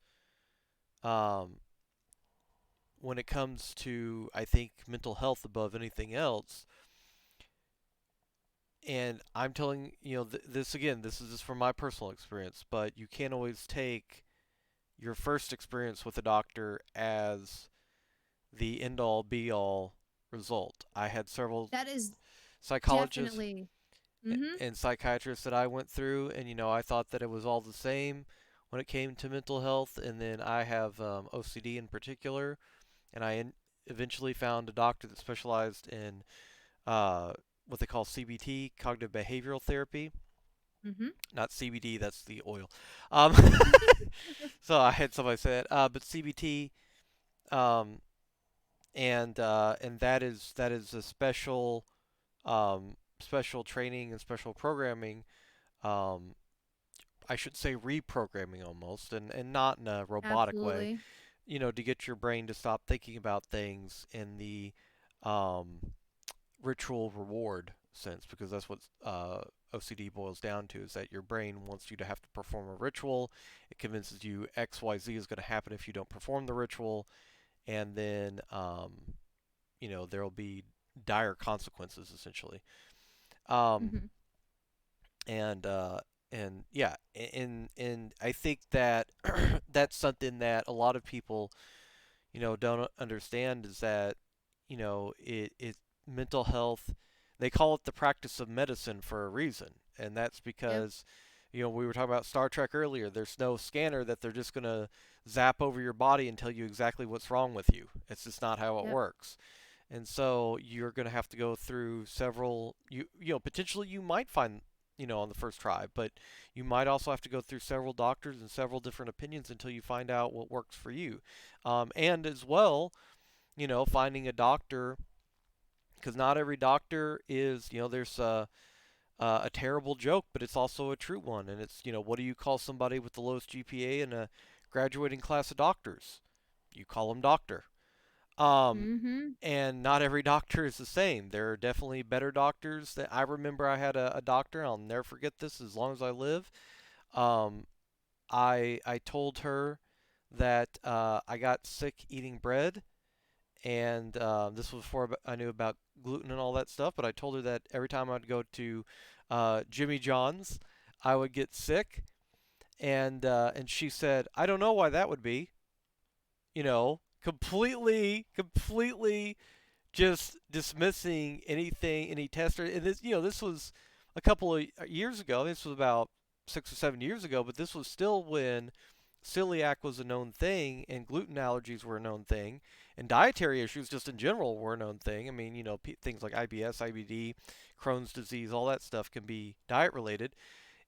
um, when it comes to, I think, mental health above anything else, and I'm telling this again, this is just from my personal experience, but you can't always take your first experience with a doctor as the end all be all result. I had several That is psychologists definitely. Mhm. and psychiatrists that I went through, and I thought that it was all the same when it came to mental health. And then I have OCD in particular, and eventually found a doctor that specialized in uh, what they call CBT, cognitive behavioral therapy. Mhm. Not CBD, that's the oil. Um, so I had somebody say it, but CBT, um, and that is a special training and special programming. Um, I should say reprogramming almost, and not in a robotic way. Absolutely. To get your brain to stop thinking about things in the um, ritual reward sense, because that's what OCD boils down to, is that your brain wants you to have to perform a ritual. It convinces you XYZ is going to happen if you don't perform the ritual, and then there will be dire consequences essentially. Um, Mhm. and And yeah, and I think that that's something that a lot of people, don't understand is that, it mental health, they call it the practice of medicine for a reason. And that's Yep. because, we were talking about Star Trek earlier. There's no scanner that they're just going to zap over your body and tell you exactly what's wrong with you. It's just not how it Yep. works. And so you're going to have to go through several, potentially you might find, on the first try, but you might also have to go through several doctors and several different opinions until you find out what works for you. And as well, finding a doctor, because not every doctor is, there's a terrible joke, but it's also a true one. And it's, what do you call somebody with the lowest GPA in a graduating class of doctors? You call them doctor. Um, Mm-hmm. and not every doctor is the same. There are definitely better doctors. That I remember, I had a doctor. I'll never forget this as long as I live. Um, I told her that I got sick eating bread, and this was before I knew about gluten and all that stuff. But I told her that every time I'd go to Jimmy John's, I would get sick, and she said, "I don't know why that would be." Completely just dismissing anything, any tester. And this was a couple of years ago. This was about 6 or 7 years ago, but this was still when celiac was a known thing and gluten allergies were a known thing, and dietary issues just in general were a known thing. I mean, things like IBS, IBD, Crohn's disease, all that stuff can be diet related,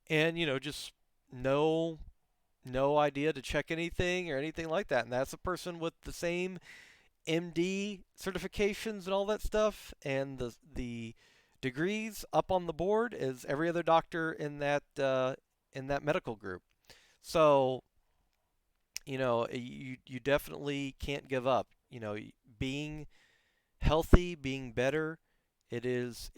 and just no no idea to check anything or anything like that. And that's a person with the same MD certifications and all that stuff, and the degrees up on the board as every other doctor in that medical group. So you definitely can't give up. Being healthy, being better, it is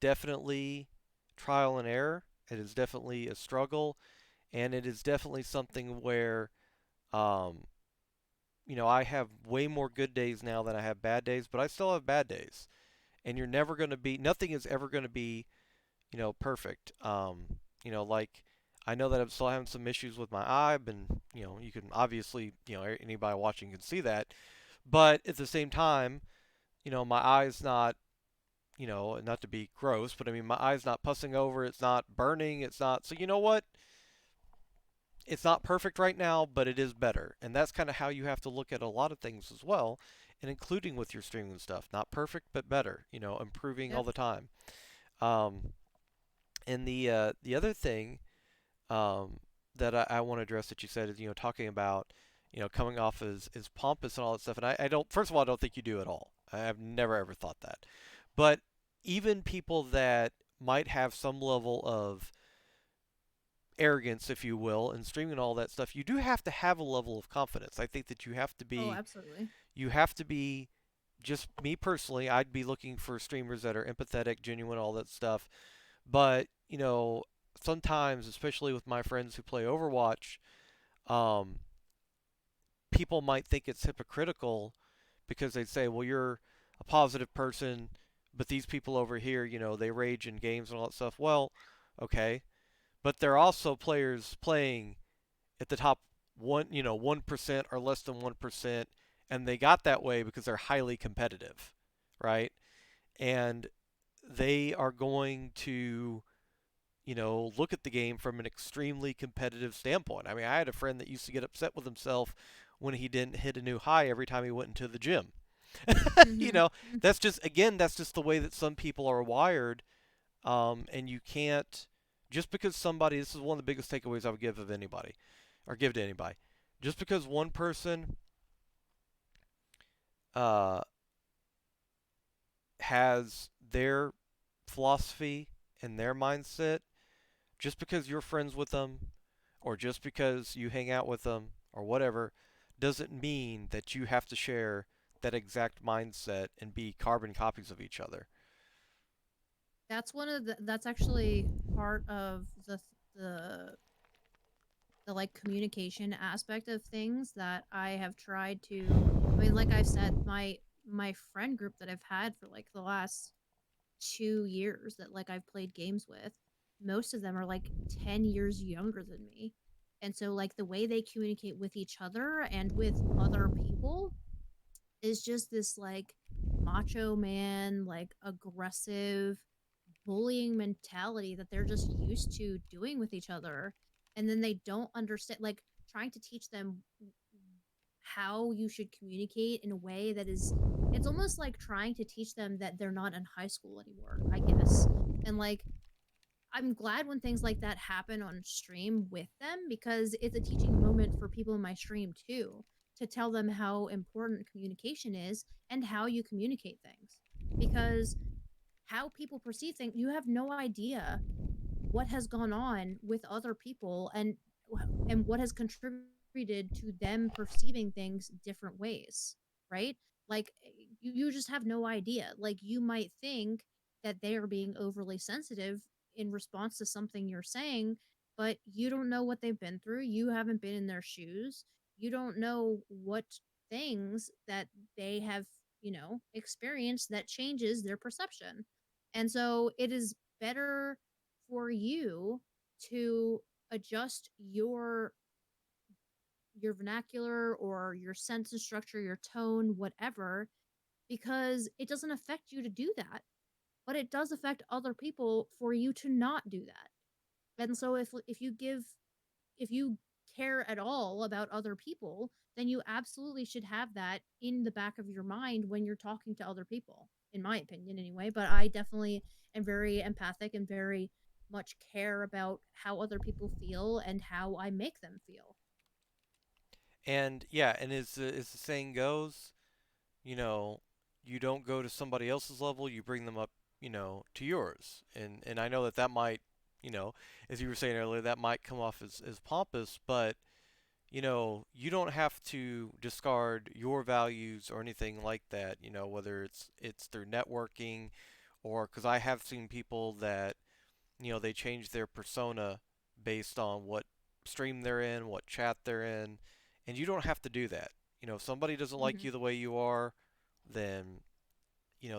definitely trial and error. It is definitely a struggle, and it is definitely something where um, I have way more good days now than I have bad days, but I still have bad days. And you're never going to be, nothing is ever going to be, perfect. Like I know that I'm still having some issues with my eye. I've been, you can obviously, anybody watching can see that. But at the same time, my eye's not, not to be gross, but I mean, my eye's not pussing over. It's not burning. It's not. So you know what? It's not perfect right now, but it is better. And that's kind of how you have to look at a lot of things as well, and including with your streaming stuff. Not perfect, but better. Improving all Yep. the time. Um, and the other thing that I want to address that you said is talking about coming off as pompous and all that stuff. And I don't. First of all, I don't think you do at all. I've never ever thought that. But even people that might have some level of arrogance, if you will, and streaming all that stuff, you do have to have a level of confidence. I think that Oh, absolutely. you have to be, just me personally, I'd be looking for streamers that are empathetic, genuine, all that stuff. But, sometimes, especially with my friends who play Overwatch, um, people might think it's hypocritical because they'd say, well, you're a positive person, but these people over here, they rage in games and all that stuff. Well, okay. But they're also players playing at the top 1% or less than 1%, and they got that way because they're highly competitive, right? And they are going to look at the game from an extremely competitive standpoint. I mean, I had a friend that used to get upset with himself when he didn't hit a new high every time he went into the gym. you Mm-hmm. know, that's just, again, that's just the way that some people are wired. And you can't, just because somebody, this is one of the biggest takeaways I would give of anybody, or give to anybody. Just because one person uh, has their philosophy and their mindset, just because you're friends with them, or just because you hang out with them, or whatever, doesn't mean that you have to share that exact mindset and be carbon copies of each other. That's actually part of the the like communication aspect of things that I have tried to. I mean, like I've said, my friend group that I've had for like the last 2 years that like I've played games with. most of them are like 10 years younger than me. And so, like, the way they communicate with each other and with other people is just this, like, macho man, like, aggressive bullying mentality that they're just used to doing with each other. And then they don't understand, like, trying to teach them how you should communicate in a way that is, it's almost like trying to teach them that they're not in high school anymore, I guess. And like, I'm glad when things like that happen on stream with them, because it's a teaching moment for people in my stream too, to tell them how important communication is and how you communicate things. Because how people perceive things, you have no idea what has gone on with other people, and what has contributed to them perceiving things different ways, right? Like, you just have no idea. Like, you might think that they are being overly sensitive in response to something you're saying, but you don't know what they've been through. You haven't been in their shoes. You don't know what things that they have, experienced that changes their perception. And so it is better for you to adjust your vernacular or your sentence structure, your tone, whatever, because it doesn't affect you to do that, but it does affect other people for you to not do that. And so if you care at all about other people, then you absolutely should have that in the back of your mind when you're talking to other people, in my opinion, anyway. But I definitely am very empathic and very much care about how other people feel and how I make them feel. And yeah, and as the saying goes, you know, you don't go to somebody else's level, you bring them up, to yours. And I know that that might, you know, as you were saying earlier, that might come off as pompous, but you don't have to discard your values or anything like that, whether it's through networking or because I have seen people that, they change their persona based on what stream they're in, what chat they're in, and you don't have to do that. If somebody doesn't like Mm-hmm. you the way you are, then,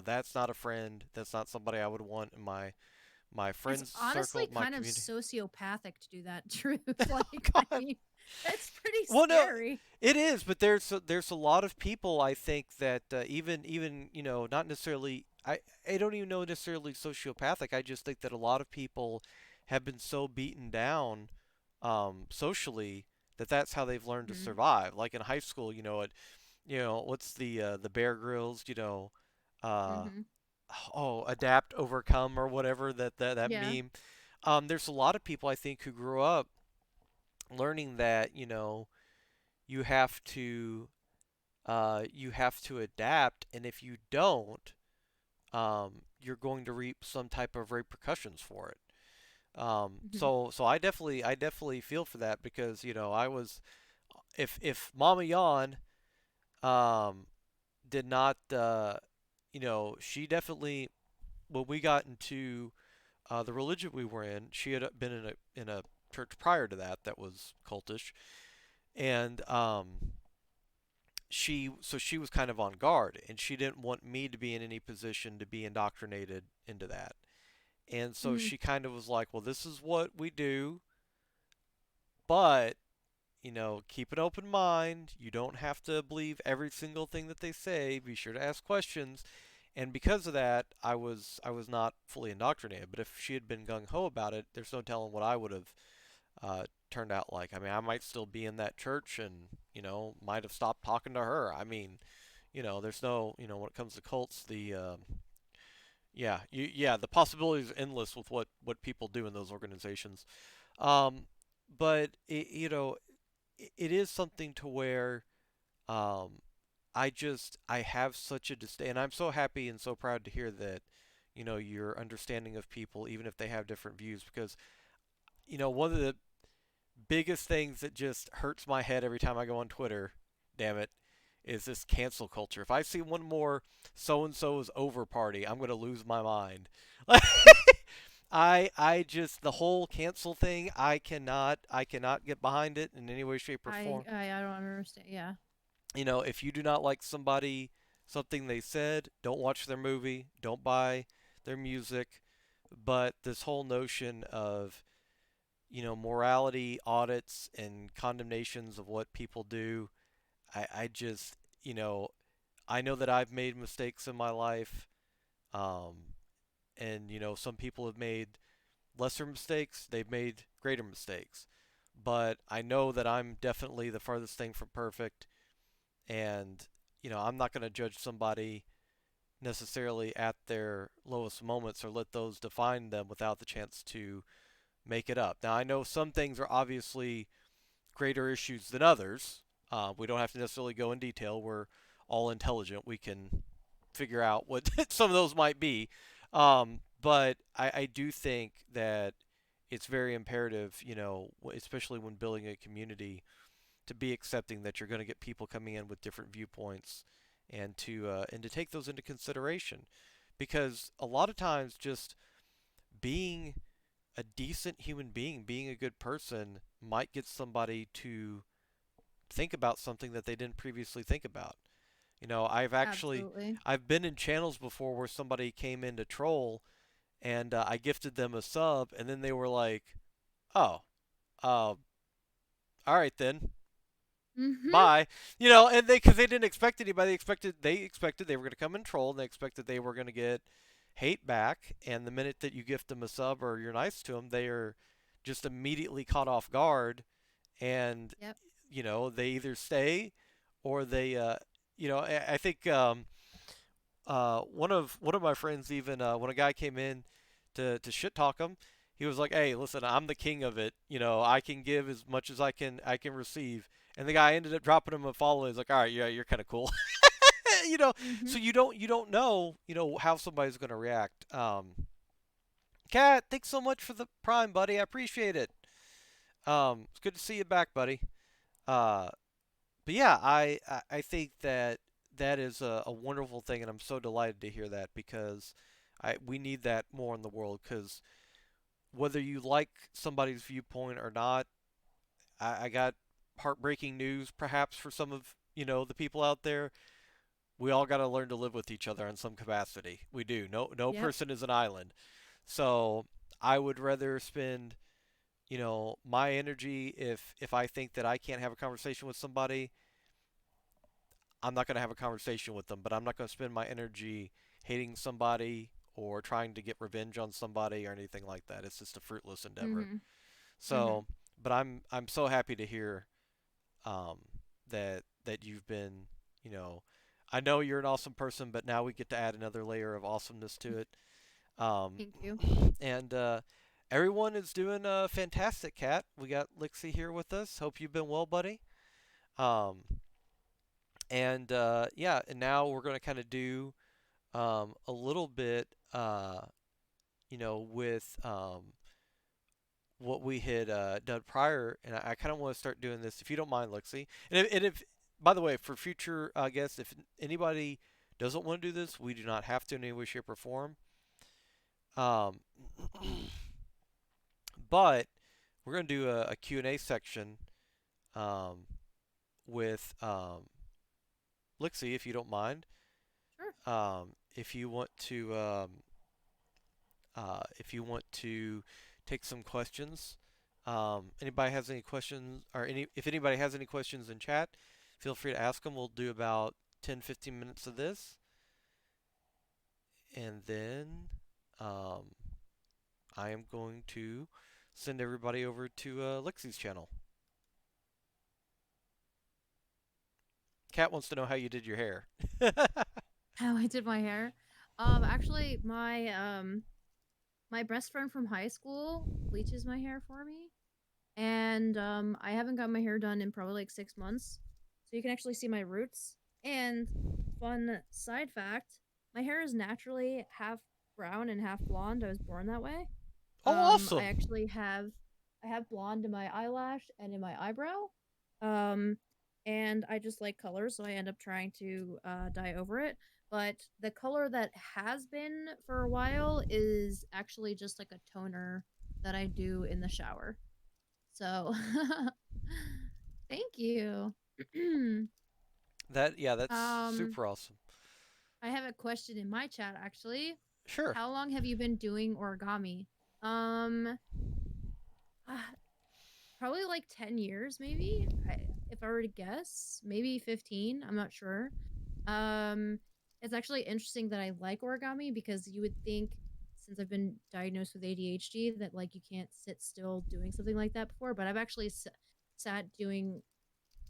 that's not a friend. That's not somebody I would want in my It's friends honestly circle, my kind of community. sociopathic to do that, truth. Like, I God. mean, it's pretty Well, no, scary. it is, but there's a lot of people I think that even not necessarily I don't even know necessarily sociopathic. I just think that a lot of people have been so beaten down socially that that's how they've learned to Mm-hmm. survive. Like in high school, what's the Bear Grylls, uh Mm-hmm. adapt, overcome, or whatever that Yeah. meme. There's a lot of people I think who grew up learning that you have to adapt, and if you don't, you're going to reap some type of repercussions for it. Mm-hmm. So I definitely feel for that because I was, if Mama Yawn um, did not she definitely, when we got into the religion we were in, she had been in a church prior to that was cultish, and she was kind of on guard, and she didn't want me to be in any position to be indoctrinated into that. And so Mm-hmm. she kind of was like, "Well, this is what we do, but keep an open mind. You don't have to believe every single thing that they say. Be sure to ask questions." And because of that, I was not fully indoctrinated. But if she had been gung ho about it, there's no telling what I would have turned out like. I mean, I might still be in that church, and might have stopped talking to her. I mean, there's no, when it comes to cults, the possibilities are endless with what people do in those organizations. Um, but it is something to where um, I have such a disdain, and I'm so happy and so proud to hear that your understanding of people, even if they have different views, because one of the biggest things that just hurts my head every time I go on Twitter, damn it, is this cancel culture. If I see one more so and so's over party, I'm gonna lose my mind. I just, the whole cancel thing, I cannot get behind it in any way, shape, or I, form. I I don't understand. Yeah. If you do not like something they said, don't watch their movie, don't buy their music, but this whole notion of, morality audits and condemnations of what people do, I just, I know that I've made mistakes in my life. Um, and, some people have made lesser mistakes, they've made greater mistakes. But I know that I'm definitely the farthest thing from perfect. And, I'm not going to judge somebody necessarily at their lowest moments or let those define them without the chance to make it up. Now, I know some things are obviously greater issues than others. We don't have to necessarily go in detail. We're all intelligent. We can figure out what some of those might be. But I do think that it's very imperative, especially when building a community, to be accepting that you're going to get people coming in with different viewpoints, and to take those into consideration, because a lot of times just being a decent human being, being a good person, might get somebody to think about something that they didn't previously think about. Absolutely. I've been in channels before where somebody came in to troll, and I gifted them a sub, and then they were like, "Oh, all right then, Mhm. bye." And because they didn't expect anybody, they expected they were going to come and troll, and they expected they were going to get hate back. And the minute that you gift them a sub or you're nice to them, they are just immediately caught off guard, and Yep. they either stay or they, I think one of my friends, even when a guy came in to shit talk him, he was like, "Hey, listen, I'm the king of it. I can give as much as I can receive." And the guy ended up dropping him a follow. He's like, "All right, yeah, you're kind of cool." So Mhm. you don't know how somebody's gonna react. Kat, thanks so much for the prime, buddy. I appreciate it. It's good to see you back, buddy. Uh, but yeah, I think that that is a wonderful thing, and I'm so delighted to hear that, because we need that more in the world. Because whether you like somebody's viewpoint or not, I got heartbreaking news, perhaps for some of the people out there. We all got to learn to live with each other in some capacity. We do. No Yep. person is an island. So I would rather spend my energy, if I think that I can't have a conversation with somebody, I'm not going to have a conversation with them, but I'm not going to spend my energy hating somebody or trying to get revenge on somebody or anything like that. It's just a fruitless endeavor. Mhm. Mhm. So, but I'm so happy to hear um, that you've been, you know, I know you're an awesome person, but now we get to add another layer of awesomeness to it. Um, Thank you. and everyone is doing fantastic, Cat. We got Lyxie here with us. Hope you've been well, buddy. Um, and yeah, and now we're going to kind of do a little bit, with what we had done prior, and I kind of want to start doing this, if you don't mind, Lexi. And if by the way, for future guests, if anybody doesn't want to do this, we do not have to in any way, shape, or form. Um, but we're going to do a Q&A section um, with Lexi, if you don't mind. Sure. If you want to take some questions. Anybody has any questions, or if anybody has any questions in chat, feel free to ask them. We'll do about 10-15 minutes of this, and then um, I am going to send everybody over to Lexie's channel. Kat wants to know how you did your hair. How I did my hair. Actually, my best friend from high school bleaches my hair for me, and I haven't got my hair done in probably like 6 months, so you can actually see my roots. And fun side fact, my hair is naturally half brown and half blonde. I was born that way. Oh, I awesome! actually have blonde in my eyelash and in my eyebrow. Um, and I just like colors, so I end up trying to dye over it. But the color that has been for a while is actually just like a toner that I do in the shower. So, thank you. Yeah, that's um, super awesome. I have a question in my chat actually. Sure. How long have you been doing origami? Um, ah, Probably like 10 years, maybe. If I were to guess, maybe 15. I'm not sure. Um, it's actually interesting that I like origami because you would think, since I've been diagnosed with ADHD, that like you can't sit still doing something like that before. But I've actually sat doing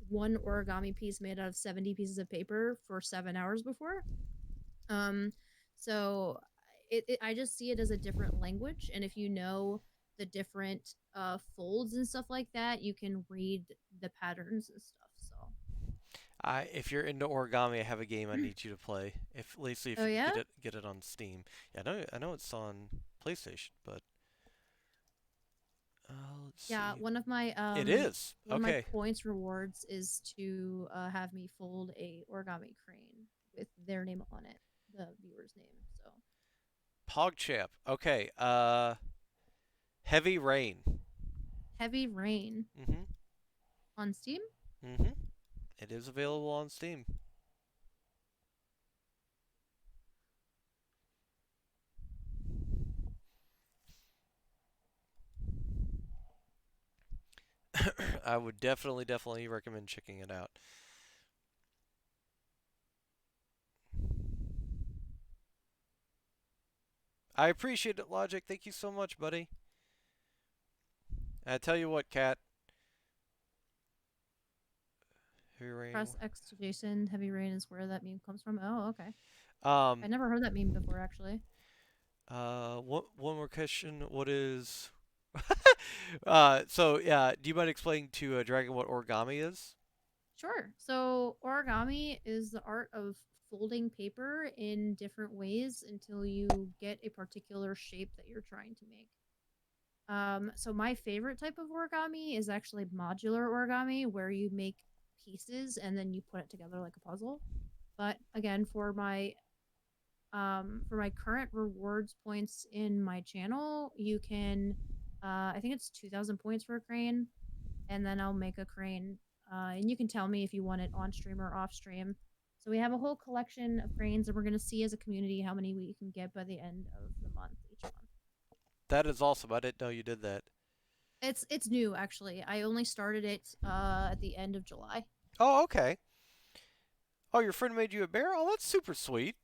one origami piece made out of 70 pieces of paper for 7 hours before. Um, so I just see it as a different language, and if you know the different folds and stuff like that, you can read the patterns and stuff. So, If you're into origami, I have a game I need you to play. If Lacey, if oh you could yeah, get it on Steam. Yeah, I know it's on PlayStation, but let's yeah. see. It is. One of my Okay. points rewards is to have me fold a origami crane with their name on it, the viewer's name. So, PogChamp. Okay. Heavy Rain. heavy rain Mhm. on Steam. Mhm. It is available on Steam. I would definitely recommend checking it out. I appreciate it, Logic. Thank you so much, buddy. I tell you what, Cat. Heavy Rain. Press X to Jason. Heavy rain is where that meme comes from. Oh, okay. Um. I never heard that meme before, actually. One more question. What is? So yeah. Do you mind explaining to Dragon what origami is? Sure. So, origami is the art of folding paper in different ways until you get a particular shape that you're trying to make. So my favorite type of origami is actually modular origami, where you make pieces and then you put it together like a puzzle. But again, for my current rewards points in my channel, you can I think it's 2,000 points for a crane, and then I'll make a crane. And you can tell me if you want it on stream or off stream. So we have a whole collection of cranes, and we're going to see as a community how many we can get by the end of the month, each month. That is awesome. I didn't know you did that. It's new actually. I only started it at the end of July. Oh, okay. Oh, your friend made you a bear? Oh, that's super sweet.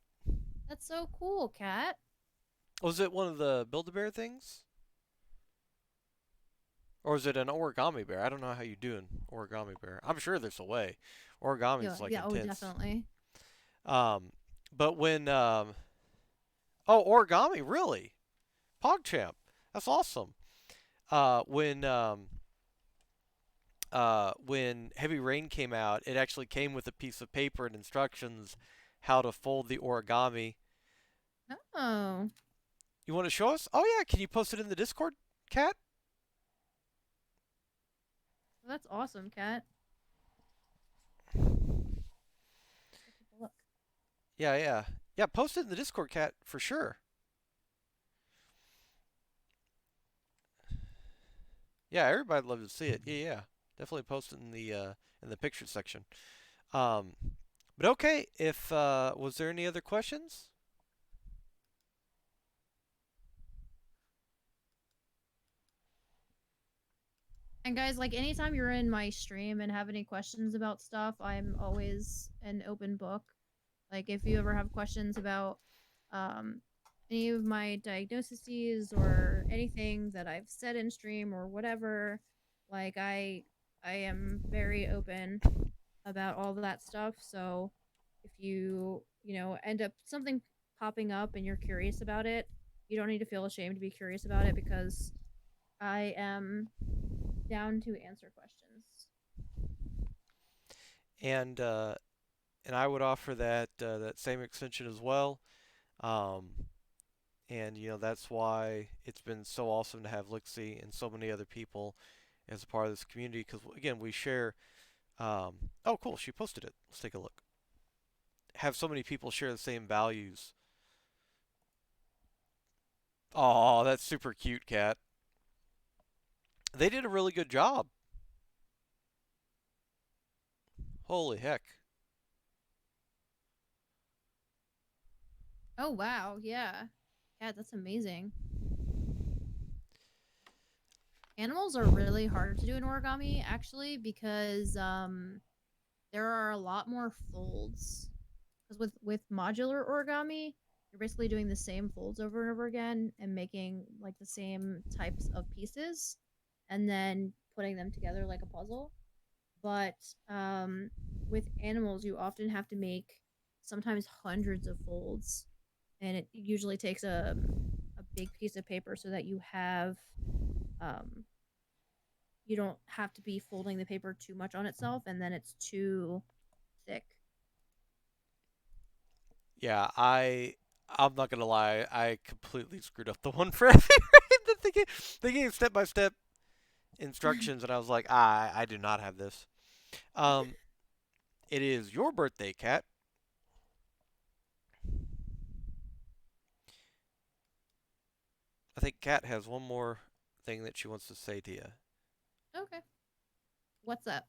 That's so cool, Cat. Was it one of the Build-A-Bear things? Or is it an origami bear? I don't know how you do an origami bear. I'm sure there's a way. Origami Yeah, is like yeah, oh intense. definitely. Um, but when oh, origami, really? PogChamp. That's awesome. When Heavy Rain came out, it actually came with a piece of paper and instructions how to fold the origami. Oh, You want to show us? Oh yeah, can you post it in the Discord, Cat? that's awesome, Cat. Go take a look. Yeah. Post it in the Discord, Cat, for sure. Yeah, everybody'd love to see it. Yeah. Definitely post it in the picture section. Um, but okay, if was there any other questions? And guys, like anytime you're in my stream and have any questions about stuff, I'm always an open book. Like if you ever have questions about um any of my diagnoses or anything that I've said in stream or whatever, like I am very open about all that stuff. So if you end up something popping up and you're curious about it, you don't need to feel ashamed to be curious about it because I am down to answer questions. And I would offer that same extension as well. Um, and that's why it's been so awesome to have Lyxie and so many other people as a part of this community because again we share. Oh, cool! She posted it. Let's take a look. Have so many people share the same values. Oh, that's super cute, Cat. They did a really good job. Holy heck. Oh wow, yeah. Yeah, that's amazing. Animals are really hard to do in origami, actually, because there are a lot more folds. Because with modular origami, you're basically doing the same folds over and over again and making like the same types of pieces, and then putting them together like a puzzle. But with animals, you often have to make sometimes hundreds of folds, and it usually takes a big piece of paper so that um you don't have to be folding the paper too much on itself, and then it's too thick. Yeah, I'm not gonna lie, I completely screwed up the one for every the thinking step by step instructions, and I was like, I do not have this. Um, it is your birthday, Kat. I think Kat has one more thing that she wants to say to you. Okay. What's up?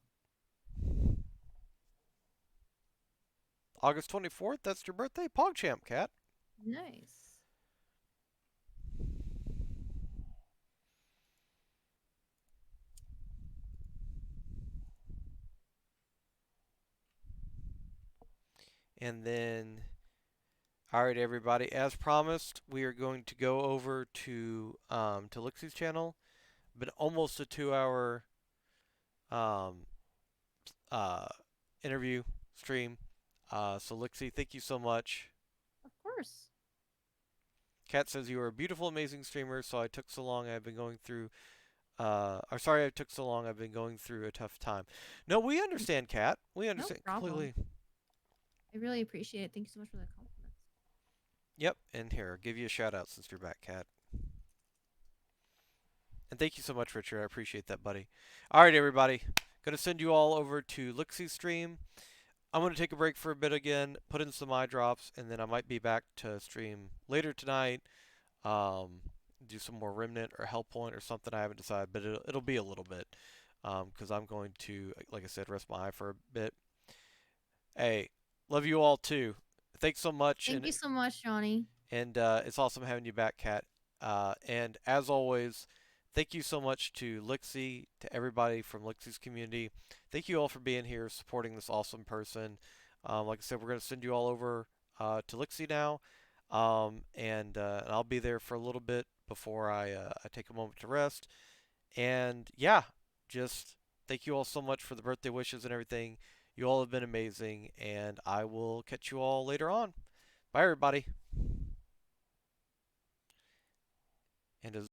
August 24th, that's your birthday, PogChamp, Kat. Nice. And then, all right, everybody, as promised, we are going to go over to Lyxie's channel. Been almost a 2 hour um, uh, interview stream. So Lyxie, thank you so much. Of course. Kat says you are a beautiful, amazing streamer. So I took so long. I've been going through. Or sorry, I took so long. I've been going through a tough time. No, we understand, Kat. We No understand problem. completely. I really appreciate it. Thank you so much for the compliments. Yep. And here, I'll give you a shout out since you're back, Kat. And thank you so much, Richard. I appreciate that, buddy. All right, everybody. Gonna send you all over to Lixie's stream. I'm gonna take a break for a bit again, put in some eye drops, and then I might be back to stream later tonight. Um, do some more Remnant or Hell Point or something. I haven't decided, but it'll be a little bit. Because I'm going to, like I said, rest my eye for a bit. Hey, love you all too. Thanks so much, Thank you so much, Johnny. and it's awesome having you back, Kat. And as always, thank you so much to Lixie, to everybody from Lixie's community. Thank you all for being here, supporting this awesome person. Like I said, we're going to send you all over to Lixie now, and I'll be there for a little bit before I take a moment to rest. And yeah, just thank you all so much for the birthday wishes and everything. You all have been amazing, and I will catch you all later on. Bye, everybody. And as